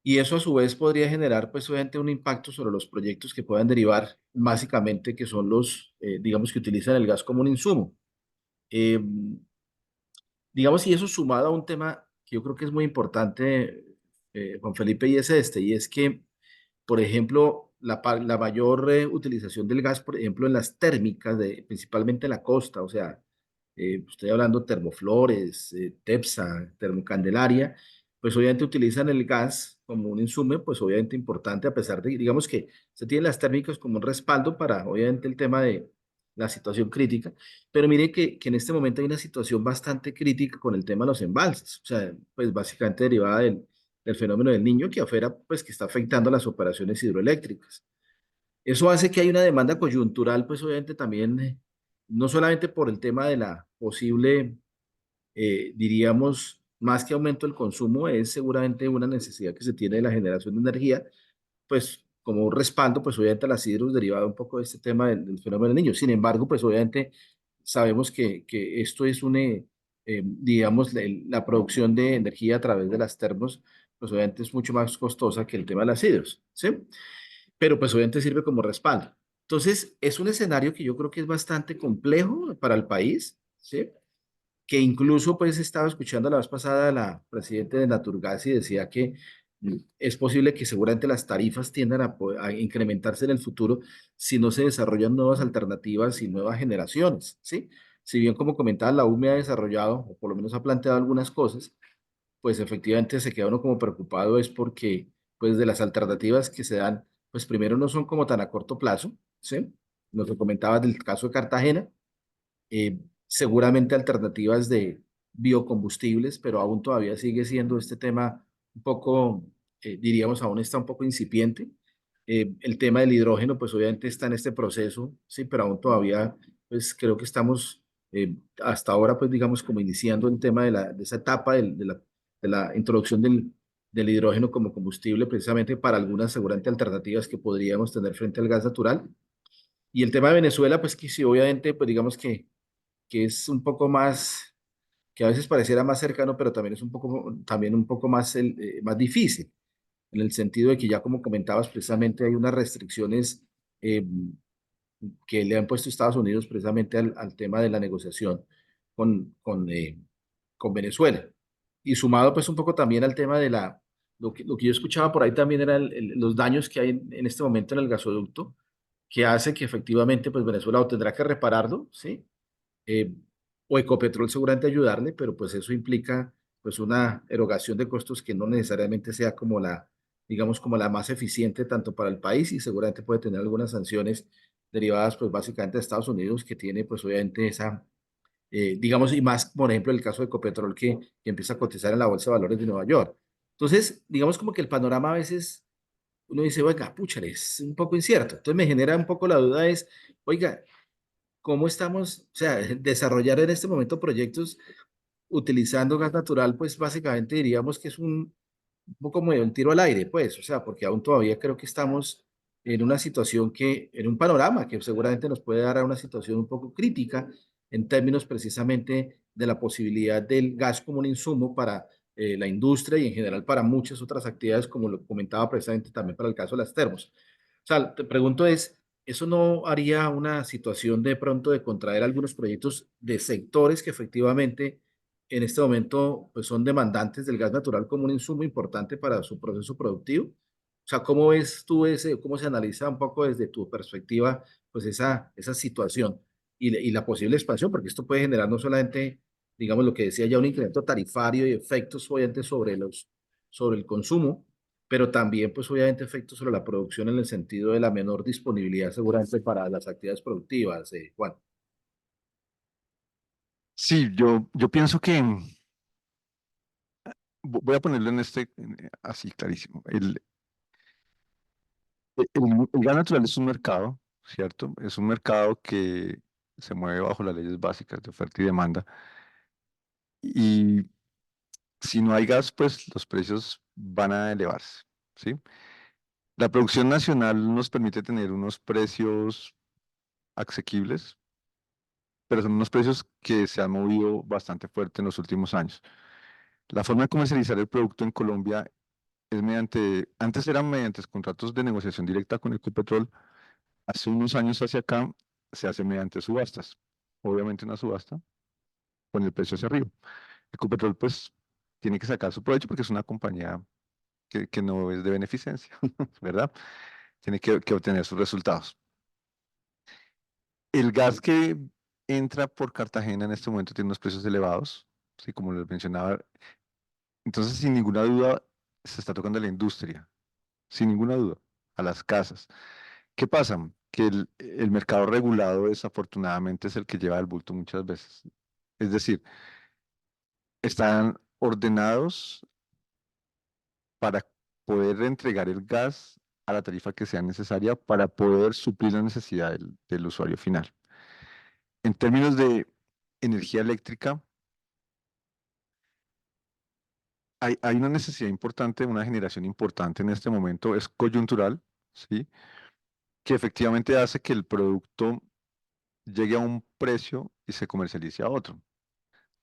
Y eso a su vez podría generar, pues, obviamente un impacto sobre los proyectos que puedan derivar, básicamente, que son digamos, que utilizan el gas como un insumo. Eh, digamos, y eso sumado a un tema que yo creo que es muy importante, Juan Felipe, y es este, y es que por ejemplo, la mayor utilización del gas, por ejemplo, en las térmicas, principalmente en la costa, o sea, estoy hablando termoflores, Tepsa, termocandelaria, pues obviamente utilizan el gas como un insumo, pues obviamente importante, a pesar de, digamos que se tienen las térmicas como un respaldo para, obviamente, el tema de la situación crítica, pero mire que en este momento hay una situación bastante crítica con el tema de los embalses, o sea, pues básicamente derivada del fenómeno del Niño, que afuera, pues que está afectando las operaciones hidroeléctricas. Eso hace que hay una demanda coyuntural, pues obviamente también, no solamente por el tema de la posible, diríamos, más que aumento del consumo, es seguramente una necesidad que se tiene de la generación de energía, pues como un respaldo, pues obviamente a las hidros derivado un poco de este tema del fenómeno del Niño. Sin embargo, pues obviamente sabemos que esto es un, digamos, la producción de energía a través de las termos, pues obviamente es mucho más costosa que el tema de las hidros, ¿sí? Pero pues obviamente sirve como respaldo. Entonces, es un escenario que yo creo que es bastante complejo para el país, ¿sí? Que incluso pues estaba escuchando la vez pasada a la presidenta de Naturgas y decía que es posible que seguramente las tarifas tiendan a incrementarse en el futuro si no se desarrollan nuevas alternativas y nuevas generaciones, ¿sí? Si bien como comentaba, la UME ha desarrollado, o por lo menos ha planteado algunas cosas, pues efectivamente se queda uno como preocupado es porque pues de las alternativas que se dan, pues primero no son como tan a corto plazo, ¿sí? Lo que comentabas del caso de Cartagena, seguramente alternativas de biocombustibles, pero aún todavía sigue siendo este tema un poco, diríamos, aún está un poco incipiente. El tema del hidrógeno, pues obviamente está en este proceso, sí, pero aún todavía, pues creo que estamos hasta ahora, pues digamos, como iniciando el tema de esa etapa de la introducción del hidrógeno como combustible, precisamente para algunas seguramente alternativas que podríamos tener frente al gas natural. Y el tema de Venezuela, pues que sí, obviamente, pues digamos que es un poco más, que a veces pareciera más cercano, pero también un poco más, más difícil, en el sentido de que ya como comentabas, precisamente hay unas restricciones eh, que le han puesto Estados Unidos precisamente al tema de la negociación con Venezuela. Y sumado pues un poco también al tema de lo que yo escuchaba por ahí también eran los daños que hay en este momento en el gasoducto, que hace que efectivamente pues Venezuela o tendrá que repararlo, ¿sí? eh, o Ecopetrol seguramente ayudarle, pero pues eso implica pues una erogación de costos que no necesariamente sea como digamos, como la más eficiente tanto para el país y seguramente puede tener algunas sanciones derivadas pues básicamente de Estados Unidos que tiene pues obviamente esa, digamos, y más, por ejemplo, el caso de Ecopetrol que empieza a cotizar en la Bolsa de Valores de Nueva York. Entonces, digamos como que el panorama a veces uno dice, oiga, pucha, es un poco incierto. Entonces me genera un poco la duda es, oiga, ¿cómo estamos, o sea, desarrollar en este momento proyectos utilizando gas natural? Pues básicamente diríamos que es un poco como un tiro al aire, pues, o sea, porque aún todavía creo que estamos en una situación en un panorama que seguramente nos puede dar a una situación un poco crítica en términos precisamente de la posibilidad del gas como un insumo para la industria y en general para muchas otras actividades, como lo comentaba precisamente también para el caso de las termos. O sea, te pregunto ¿eso no haría una situación de pronto de contraer algunos proyectos de sectores que efectivamente en este momento pues son demandantes del gas natural como un insumo importante para su proceso productivo? O sea, ¿cómo ves tú cómo se analiza un poco desde tu perspectiva pues esa situación y la posible expansión? Porque esto puede generar no solamente, digamos, lo que decía ya, un incremento tarifario y efectos obviamente sobre el consumo, pero también pues obviamente efectos sobre la producción en el sentido de la menor disponibilidad seguramente para las actividades productivas, Juan. Sí, yo pienso que voy a ponerlo así clarísimo. El gas natural es un mercado, ¿cierto? Es un mercado que se mueve bajo las leyes básicas de oferta y demanda. Y si no hay gas, pues los precios van a elevarse, ¿sí? La producción nacional nos permite tener unos precios asequibles, pero son unos precios que se han movido bastante fuerte en los últimos años. La forma de comercializar el producto en Colombia es antes eran mediante contratos de negociación directa con Ecopetrol. Hace unos años hacia acá se hace mediante subastas. Obviamente una subasta con el precio hacia arriba. Ecopetrol pues tiene que sacar su provecho porque es una compañía que no es de beneficencia, ¿verdad? Tiene que obtener sus resultados. El gas que entra por Cartagena en este momento tiene unos precios elevados, ¿sí? Como les mencionaba, Entonces, sin ninguna duda, se está tocando a la industria, sin ninguna duda, a las casas. ¿Qué pasa? Que el mercado regulado desafortunadamente es el que lleva el bulto muchas veces. Es decir, están ordenados para poder entregar el gas a la tarifa que sea necesaria para poder suplir la necesidad del usuario final. En términos de energía eléctrica, hay una necesidad importante, una generación importante en este momento, es coyuntural, ¿sí? Que efectivamente hace que el producto llegue a un precio y se comercialice a otro.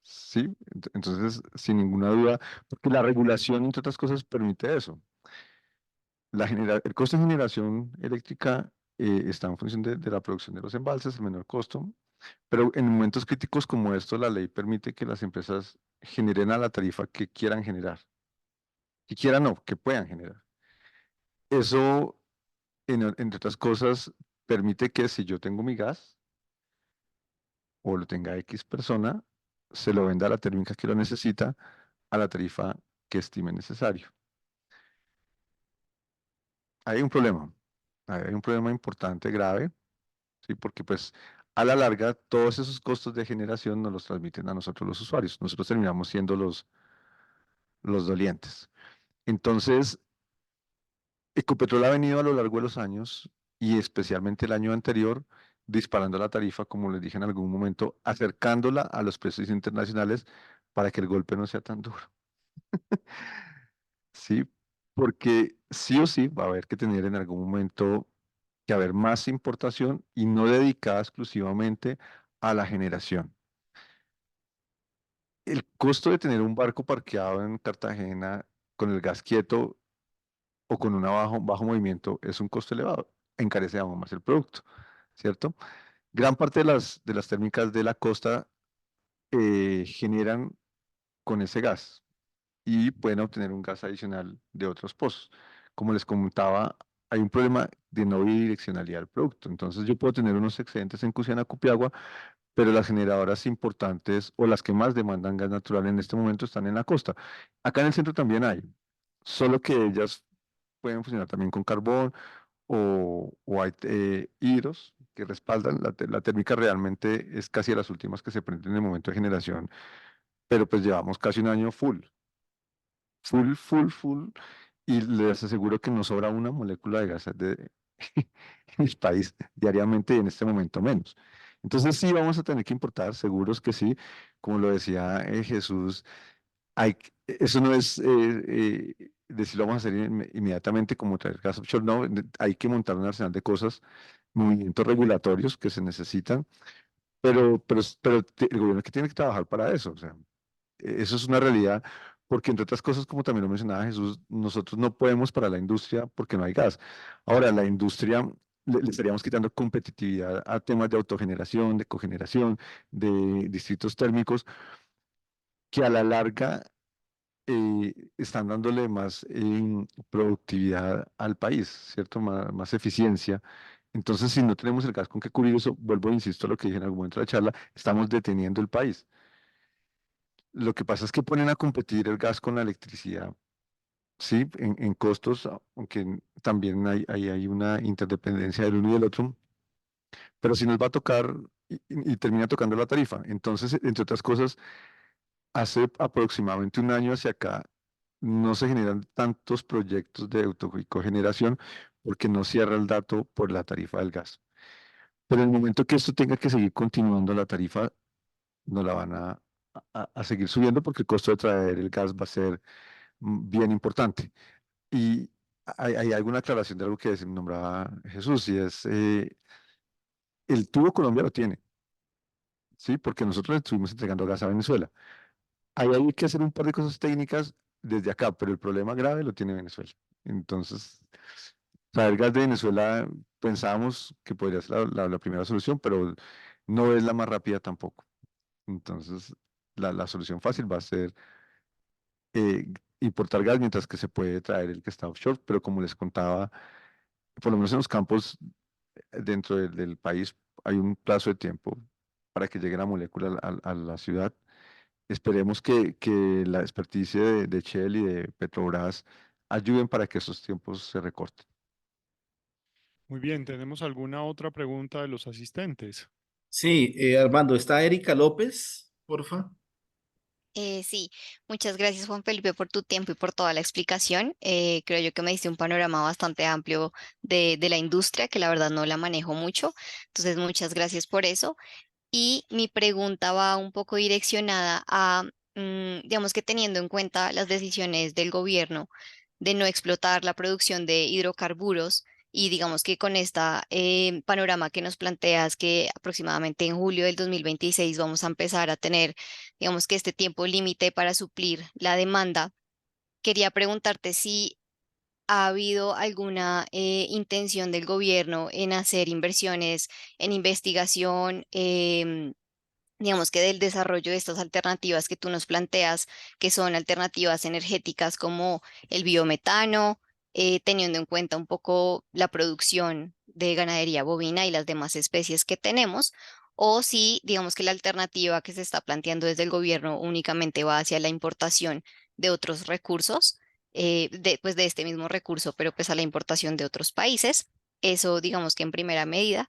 Sí, entonces, sin ninguna duda, porque la regulación, entre otras cosas, permite eso. El costo de generación eléctrica está en función de la producción de los embalses, el menor costo, pero en momentos críticos como estos, la ley permite que las empresas generen a la tarifa que quieran generar, que quieran no, que puedan generar. Eso, entre otras cosas, permite que si yo tengo mi gas o lo tenga X persona, se lo venda a la térmica que lo necesita a la tarifa que estime necesario. Hay un problema, hay un problema importante, grave, ¿sí? Porque pues a la larga todos esos costos de generación nos los transmiten a nosotros los usuarios. Nosotros terminamos siendo los dolientes. Entonces, Ecopetrol ha venido a lo largo de los años y especialmente el año anterior disparando la tarifa, como les dije en algún momento, acercándola a los precios internacionales para que el golpe no sea tan duro. Sí, porque sí o sí va a haber que tener en algún momento que haber más importación y no dedicada exclusivamente a la generación. El costo de tener un barco parqueado en Cartagena con el gas quieto o con un bajo movimiento es un costo elevado, encarece aún más el producto, ¿cierto? Gran parte de las térmicas de la costa generan con ese gas y pueden obtener un gas adicional de otros pozos. Como les comentaba, hay un problema de no bidireccionalidad del producto. Entonces yo puedo tener unos excedentes en Cusiana-Cupiagua, pero las generadoras importantes o las que más demandan gas natural en este momento están en la costa. Acá en el centro también hay, solo que ellas pueden funcionar también con carbón o hay hidros que respaldan. La térmica realmente es casi de las últimas que se prenden en el momento de generación, pero pues llevamos casi un año full, y les aseguro que nos sobra una molécula de gas en el país diariamente y en este momento menos. Entonces sí vamos a tener que importar, seguros que sí, como lo decía Jesús, eso no es decir lo vamos a hacer inmediatamente como traer gas offshore, no, hay que montar un arsenal de cosas, movimientos regulatorios que se necesitan, pero el gobierno que tiene que trabajar para eso, o sea, eso es una realidad, porque entre otras cosas, como también lo mencionaba Jesús, nosotros no podemos para la industria porque no hay gas. Ahora, la industria le estaríamos quitando competitividad a temas de autogeneración, de cogeneración, de distritos térmicos, que a la larga están dándole más productividad al país, ¿cierto? Más eficiencia. Entonces, si no tenemos el gas con que cubrir eso, vuelvo, insisto, a lo que dije en algún momento de la charla, estamos deteniendo el país. Lo que pasa es que ponen a competir el gas con la electricidad, sí, en costos, aunque también hay una interdependencia del uno y del otro, pero sí nos va a tocar y termina tocando la tarifa. Entonces, entre otras cosas, hace aproximadamente un año hacia acá, no se generan tantos proyectos de autocogeneración porque no cierra el dato por la tarifa del gas. Pero en el momento que esto tenga que seguir continuando, la tarifa no la van a seguir subiendo porque el costo de traer el gas va a ser bien importante. Y hay alguna aclaración de algo que nombraba Jesús, y es, el tubo Colombia lo tiene, ¿sí? Porque nosotros le estuvimos entregando gas a Venezuela. Ahí hay que hacer un par de cosas técnicas desde acá, pero el problema grave lo tiene Venezuela. Entonces, traer gas de Venezuela pensábamos que podría ser la primera solución, pero no es la más rápida tampoco. Entonces, la solución fácil va a ser eh, importar gas mientras que se puede traer el que está offshore, pero como les contaba, por lo menos en los campos dentro del país hay un plazo de tiempo para que llegue la molécula a la ciudad Esperemos que la experticia de Shell y de Petrobras ayuden para que esos tiempos se recorten. Muy bien, ¿tenemos alguna otra pregunta de los asistentes? Sí, Armando, ¿está Erika López? Porfa. Sí, muchas gracias Juan Felipe por tu tiempo y por toda la explicación. Creo yo que me diste un panorama bastante amplio de la industria, que la verdad no la manejo mucho. Entonces, muchas gracias por eso. Y mi pregunta va un poco direccionada a, digamos que teniendo en cuenta las decisiones del gobierno de no explotar la producción de hidrocarburos y digamos que con esta panorama que nos planteas que aproximadamente en julio del 2026 vamos a empezar a tener, digamos que este tiempo límite para suplir la demanda, quería preguntarte si ha habido alguna intención del gobierno en hacer inversiones en investigación, digamos que del desarrollo de estas alternativas que tú nos planteas, que son alternativas energéticas como el biometano, teniendo en cuenta un poco la producción de ganadería bovina y las demás especies que tenemos, o si digamos que la alternativa que se está planteando desde el gobierno únicamente va hacia la importación de otros recursos, pues de este mismo recurso, pero pues a la importación de otros países. Eso digamos que en primera medida.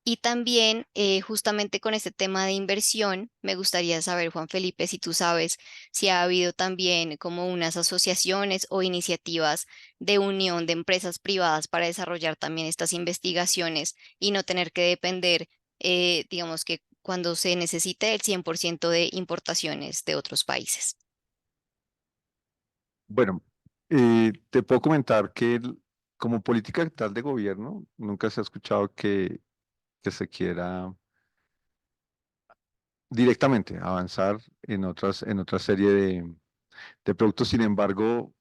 Y también, justamente con este tema de inversión, me gustaría saber, Juan Felipe, si tú sabes si ha habido también como unas asociaciones o iniciativas de unión de empresas privadas para desarrollar también estas investigaciones y no tener que depender, digamos que cuando se necesite el 100% de importaciones de otros países. Bueno, te puedo comentar que como política tal de gobierno, nunca se ha escuchado que se quiera directamente avanzar en otra serie de productos. Sin embargo,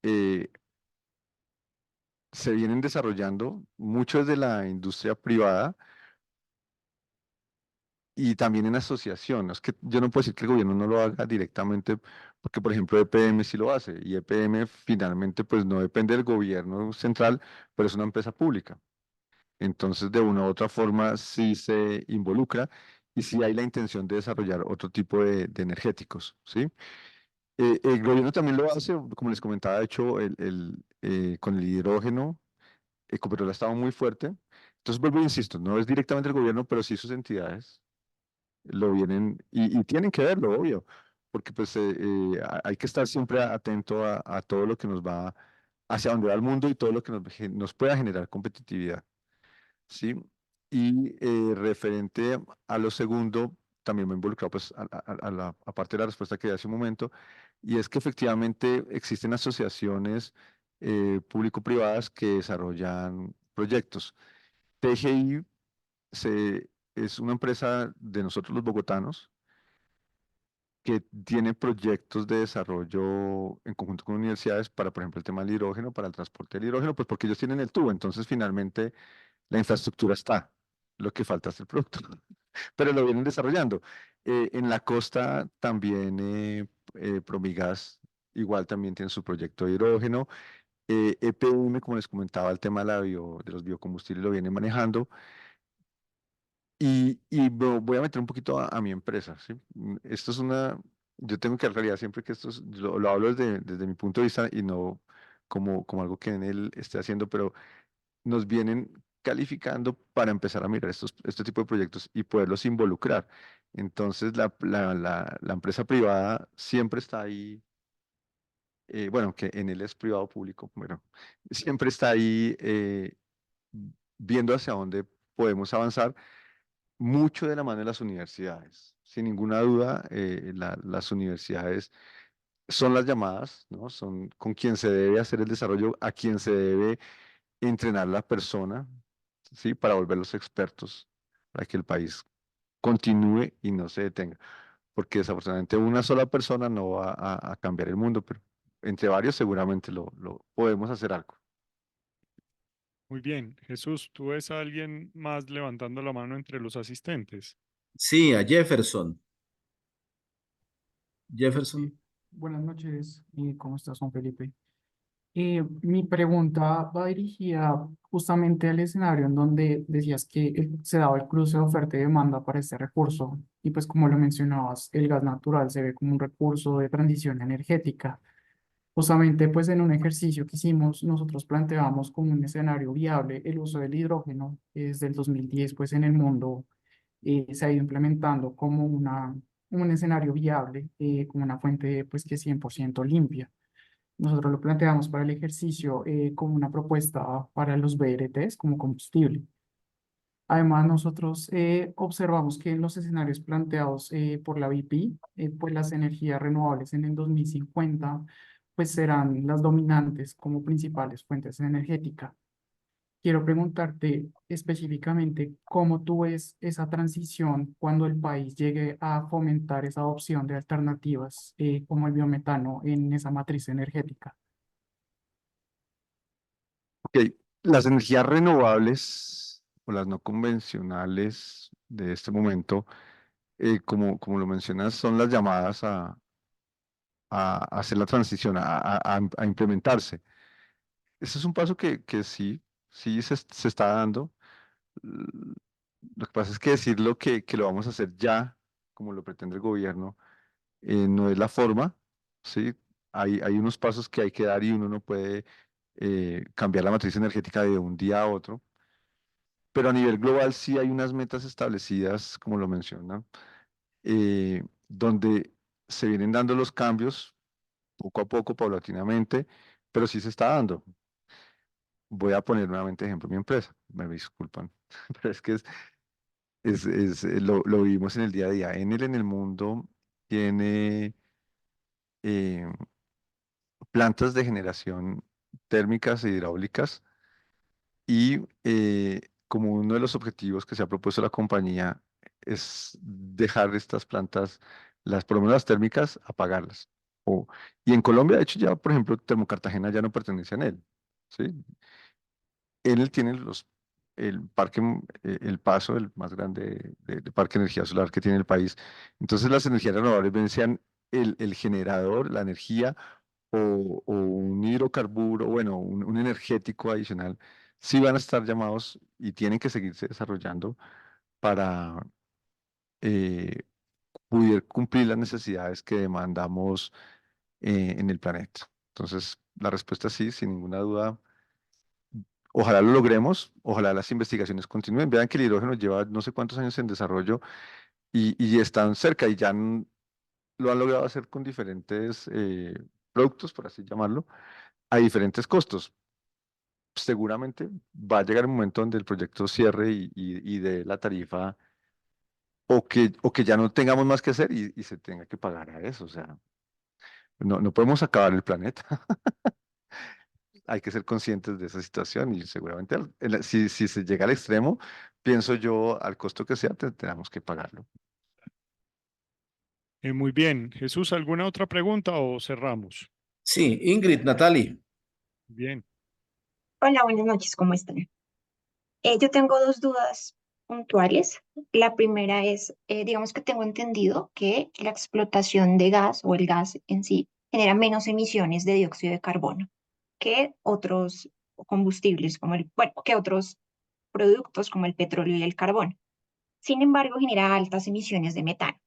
eh, se vienen desarrollando muchos de la industria privada y también en asociación. Es que yo no puedo decir que el gobierno no lo haga directamente, porque por ejemplo EPM sí lo hace, y EPM finalmente pues no depende del gobierno central, pero es una empresa pública. Entonces de una u otra forma sí se involucra y sí hay la intención de desarrollar otro tipo de energéticos, ¿sí? El gobierno también lo hace, como les comentaba, de hecho, con el hidrógeno, Ecopetrol ha estado muy fuerte. Entonces, vuelvo e insisto, no es directamente el gobierno, pero sí sus entidades lo vienen y tienen que verlo, obvio, porque pues hay que estar siempre atento a todo lo que nos va hacia donde va el mundo y todo lo que nos pueda generar competitividad, ¿sí? Y referente a lo segundo, también me he involucrado pues aparte de la respuesta que di hace un momento, y es que efectivamente existen asociaciones público-privadas que desarrollan proyectos. TGI es una empresa de nosotros los bogotanos que tiene proyectos de desarrollo en conjunto con universidades para, por ejemplo, el tema del hidrógeno, para el transporte del hidrógeno, pues porque ellos tienen el tubo, entonces finalmente la infraestructura está, lo que falta es el producto, pero lo vienen desarrollando. En la costa también Promigas igual también tiene su proyecto de hidrógeno. EPM, como les comentaba, el tema de, de los biocombustibles lo viene manejando. Y voy a meter un poquito a mi empresa, ¿sí? Esto es yo tengo que en realidad siempre que lo hablo desde mi punto de vista y no como algo que en él esté haciendo, pero nos vienen calificando para empezar a mirar este tipo de proyectos y poderlos involucrar. Entonces, la empresa privada siempre está ahí, bueno, que en él es privado público, bueno, siempre está ahí viendo hacia dónde podemos avanzar mucho de la mano de las universidades. Sin ninguna duda, las universidades son las llamadas, ¿no? Son con quien se debe hacer el desarrollo, a quien se debe entrenar la persona, ¿sí? Para volverlos expertos, para que el país continúe y no se detenga. Porque desafortunadamente una sola persona no va a cambiar el mundo, pero entre varios seguramente lo podemos hacer algo. Muy bien, Jesús, ¿tú ves a alguien más levantando la mano entre los asistentes? Sí, a Jefferson. Jefferson. Sí, buenas noches. ¿Y cómo estás, Juan Felipe? Mi pregunta va dirigida justamente al escenario en donde decías que se daba el cruce de oferta y demanda para este recurso. Y pues como lo mencionabas, el gas natural se ve como un recurso de transición energética. Justamente pues en un ejercicio que hicimos, nosotros planteamos como un escenario viable el uso del hidrógeno. Desde el 2010 pues en el mundo se ha ido implementando como un escenario viable, como una fuente pues que es 100% limpia. Nosotros lo planteamos para el ejercicio como una propuesta para los BRTs como combustible. Además, nosotros observamos que en los escenarios planteados por la BP, pues las energías renovables en el 2050 pues serán las dominantes como principales fuentes energéticas. Quiero preguntarte específicamente cómo tú ves esa transición cuando el país llegue a fomentar esa adopción de alternativas como el biometano en esa matriz energética. Ok, las energías renovables o las no convencionales de este momento, como lo mencionas, son las llamadas a hacer la transición, a implementarse. Ese es un paso que sí, sí se está dando. L- Lo que pasa es que decirlo que lo vamos a hacer ya, como lo pretende el gobierno, no es la forma, ¿sí? Hay unos pasos que hay que dar y uno no puede cambiar la matriz energética de un día a otro, pero a nivel global sí hay unas metas establecidas, como lo mencionan, donde se vienen dando los cambios poco a poco, paulatinamente, pero sí se está dando. Voy a poner nuevamente ejemplo mi empresa, me disculpan, pero es que lo vivimos en el día a día. Enel en el mundo tiene eh, plantas de generación térmicas e hidráulicas y como uno de los objetivos que se ha propuesto la compañía es dejar estas plantas, por lo menos las térmicas, apagarlas. O, y en Colombia, de hecho, ya, por ejemplo, Termocartagena ya no pertenece a Enel, ¿sí? Enel tiene el parque, el Paso, el más grande de parque de energía solar que tiene el país. Entonces, las energías renovables ven sean el generador, la energía o un hidrocarburo, bueno, un energético adicional, sí van a estar llamados y tienen que seguirse desarrollando para eh, poder cumplir las necesidades que demandamos en el planeta. Entonces, la respuesta es sí, sin ninguna duda. Ojalá lo logremos, ojalá las investigaciones continúen. Vean que el hidrógeno lleva no sé cuántos años en desarrollo y están cerca y ya lo han logrado hacer con diferentes productos, por así llamarlo, a diferentes costos. Seguramente va a llegar el momento donde el proyecto cierre y de la tarifa o que ya no tengamos más que hacer y se tenga que pagar a eso. O sea, no podemos acabar el planeta. Hay que ser conscientes de esa situación y seguramente si se llega al extremo, pienso yo, al costo que sea, tenemos que pagarlo. Muy bien. Jesús, ¿alguna otra pregunta o cerramos? Sí, Ingrid, Natalie. Bien. Hola, buenas noches, ¿cómo están? Yo tengo dos dudas puntuales. La primera es, digamos que tengo entendido que la explotación de gas o el gas en sí genera menos emisiones de dióxido de carbono que otros combustibles, bueno, que otros productos como el petróleo y el carbón. Sin embargo, genera altas emisiones de metano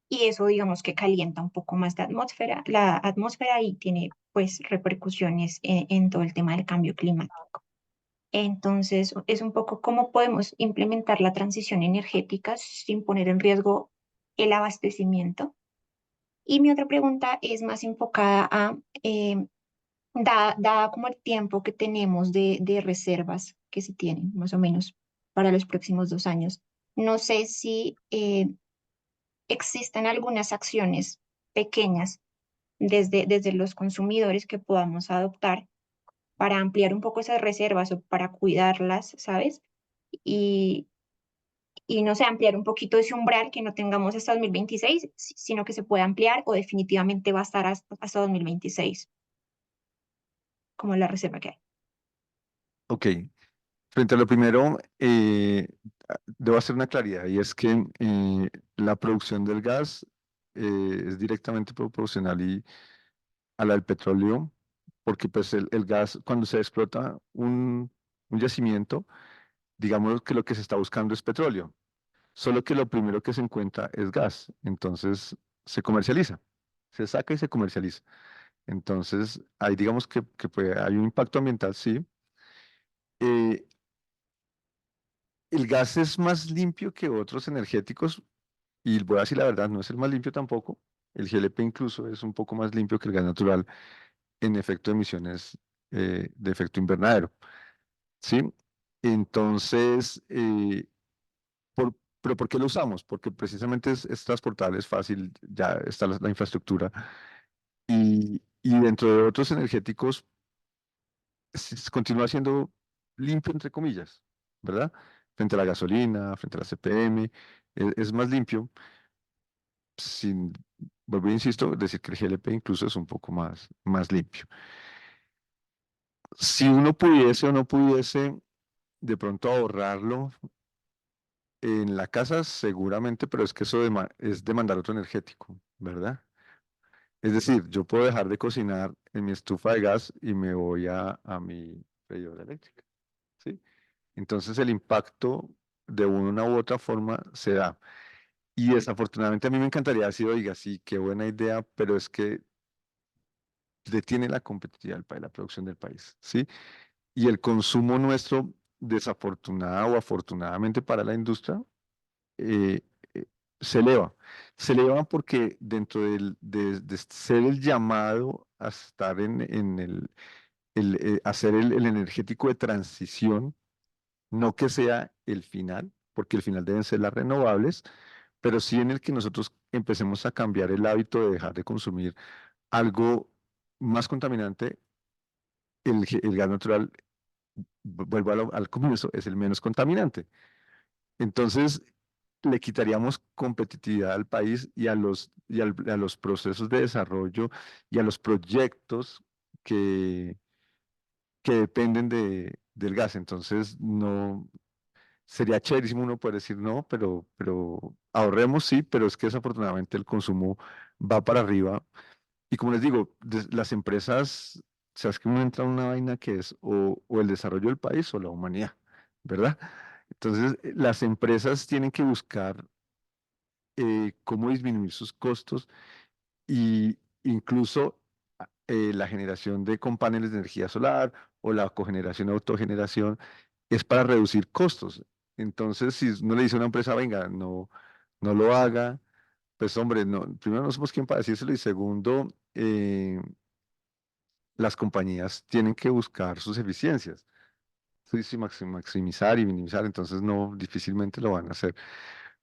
y eso, digamos que calienta un poco más la atmósfera y tiene pues repercusiones en todo el tema del cambio climático. Entonces, es un poco cómo podemos implementar la transición energética sin poner en riesgo el abastecimiento. Y mi otra pregunta es más enfocada a, dada como el tiempo que tenemos de reservas que se tienen, más o menos, para los próximos 2 años. No sé si existen algunas acciones pequeñas desde los consumidores que podamos adoptar para ampliar un poco esas reservas o para cuidarlas, ¿sabes? Y, y no sé, ampliar un poquito ese umbral que no tengamos hasta 2026, sino que se pueda ampliar o definitivamente va a estar hasta 2026, como la reserva que hay. Ok, frente a lo primero, debo hacer una claridad y es que la producción del gas es directamente proporcional a la del petróleo porque pues el gas, cuando se explota un yacimiento, digamos que lo que se está buscando es petróleo, solo que lo primero que se encuentra es gas, entonces se comercializa, se saca y se comercializa. Entonces, ahí digamos hay un impacto ambiental, sí. Eh, el gas es más limpio que otros energéticos y voy a decir la verdad, no es el más limpio tampoco. El GLP incluso es un poco más limpio que el gas natural en efecto de emisiones de efecto invernadero, ¿sí? Entonces, ¿pero por qué lo usamos? Porque precisamente es transportable, es fácil, ya está la infraestructura y dentro de otros energéticos continúa siendo limpio, entre comillas, ¿verdad? Frente a la gasolina, frente a la CPM, es más limpio, sin, vuelvo e insisto, decir que el GLP incluso es un poco más limpio. Si uno pudiese o no pudiese de pronto ahorrarlo en la casa, seguramente, pero es que eso es demandar otro energético, ¿verdad? Es decir, yo puedo dejar de cocinar en mi estufa de gas y me voy a mi freidora eléctrica, ¿sí? Entonces el impacto de una u otra forma se da. Y desafortunadamente a mí me encantaría decir, oiga, sí, qué buena idea, pero es que detiene la competitividad del país, la producción del país, ¿sí? Y el consumo nuestro, desafortunada o afortunadamente para la industria, eh, eh, se eleva. Se eleva porque dentro de ser el llamado a estar en hacer el energético de transición, no que sea el final, porque el final deben ser las renovables, pero sí en el que nosotros empecemos a cambiar el hábito de dejar de consumir algo más contaminante. El gas natural, vuelvo al comienzo, es el menos contaminante. Entonces, le quitaríamos competitividad al país a los procesos de desarrollo y a los proyectos que, que dependen del gas. Entonces, no sería chéverísimo uno poder decir no, pero ahorremos sí, pero es que desafortunadamente el consumo va para arriba. Y como les digo, las empresas, o sea, es que uno entra en una vaina que es o el desarrollo del país o la humanidad, ¿verdad? Entonces, las empresas tienen que buscar cómo disminuir sus costos y incluso la generación con paneles de energía solar o la cogeneración o autogeneración es para reducir costos. Entonces, si uno le dice a una empresa, venga, no lo haga, pues hombre, no, primero no somos quien para decírselo y segundo, las compañías tienen que buscar sus eficiencias, sí, sí, maximizar y minimizar, entonces no, difícilmente lo van a hacer.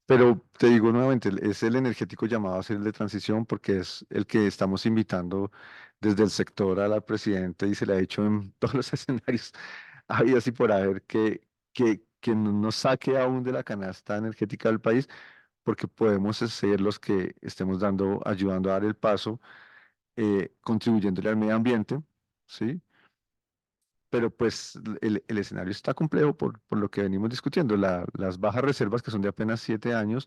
Pero te digo nuevamente, es el energético llamado a ser el de transición porque es el que estamos invitando desde el sector a la presidenta y se le ha dicho en todos los escenarios habidos y por haber que no nos saque aún de la canasta energética del país porque podemos ser los que estemos ayudando a dar el paso, contribuyéndole al medio ambiente, ¿sí? Pero pues el escenario está complejo por lo que venimos discutiendo, las bajas reservas que son de apenas 7 años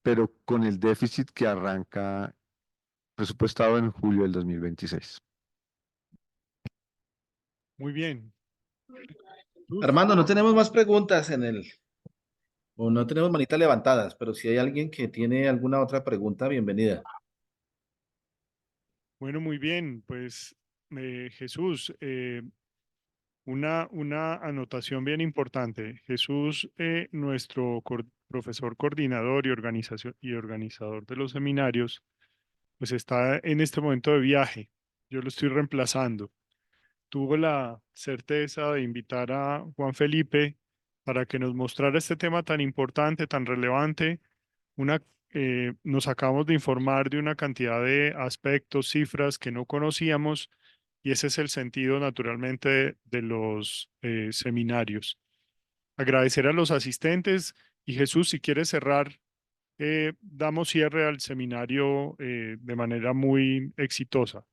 pero con el déficit que arranca presupuestado en julio del 2026. Muy bien. Jesús, Armando, no tenemos más preguntas o no tenemos manitas levantadas, pero si hay alguien que tiene alguna otra pregunta, bienvenida. bueno, muy bien. Pues Jesús, una anotación bien importante. Jesús, nuestro profesor coordinador y organizador de los seminarios, pues está en este momento de viaje. Yo lo estoy reemplazando. Tuvo la certeza de invitar a Juan Felipe para que nos mostrara este tema tan importante, tan relevante. Nos acabamos de informar de una cantidad de aspectos, cifras que no conocíamos y ese es el sentido naturalmente de los seminarios. Agradecer a los asistentes y Jesús, si quieres cerrar, damos cierre al seminario de manera muy exitosa.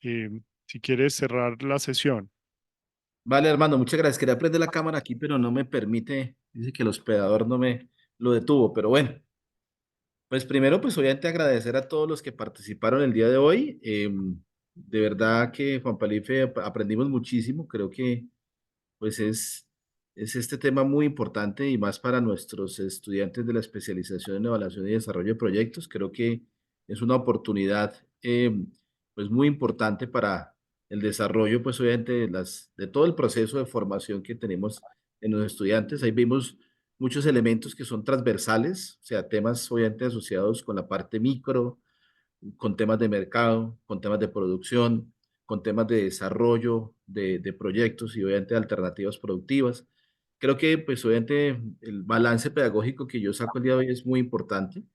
Eh, si quieres cerrar la sesión. Vale, Armando, muchas gracias. Quería prender la cámara aquí, pero no me permite. Dice que el hospedador no me lo detuvo, pero bueno. Pues primero, pues obviamente agradecer a todos los que participaron el día de hoy. de verdad que Juan Felipe aprendimos muchísimo. Creo que pues es este tema muy importante y más para nuestros estudiantes de la especialización en evaluación y desarrollo de proyectos. Creo que es una oportunidad pues muy importante para el desarrollo, pues obviamente de todo el proceso de formación que tenemos en los estudiantes. Ahí vimos muchos elementos que son transversales, o sea, temas obviamente asociados con la parte micro, con temas de mercado, con temas de producción, con temas de desarrollo de proyectos y obviamente alternativas productivas. Creo que pues obviamente el balance pedagógico que yo saco el día de hoy es muy importante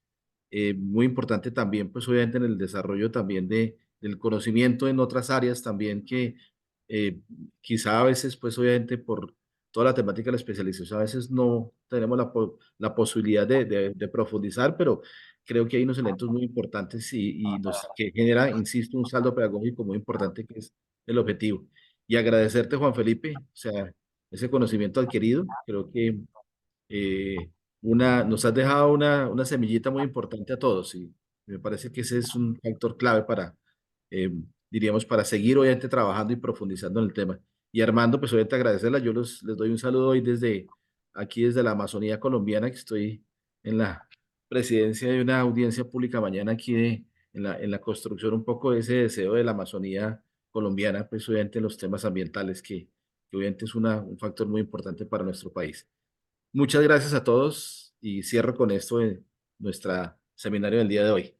también pues obviamente en el desarrollo también del conocimiento en otras áreas también que eh, quizá a veces pues obviamente por toda la temática de la especialización a veces no tenemos la posibilidad de profundizar, pero creo que hay unos elementos muy importantes que genera, insisto, un saldo pedagógico muy importante que es el objetivo. Y agradecerte, Juan Felipe, o sea, ese conocimiento adquirido, creo que eh, nos has dejado una semillita muy importante a todos y me parece que ese es un factor clave para, eh, diríamos, para seguir obviamente trabajando y profundizando en el tema. Y Armando, pues obviamente agradecerla, les doy un saludo hoy aquí desde la Amazonía colombiana, que estoy en la presidencia de una audiencia pública mañana aquí en la construcción un poco de ese deseo de la Amazonía colombiana, pues obviamente en los temas ambientales, que obviamente es un factor muy importante para nuestro país. Muchas gracias a todos y cierro con esto de nuestra seminario del día de hoy.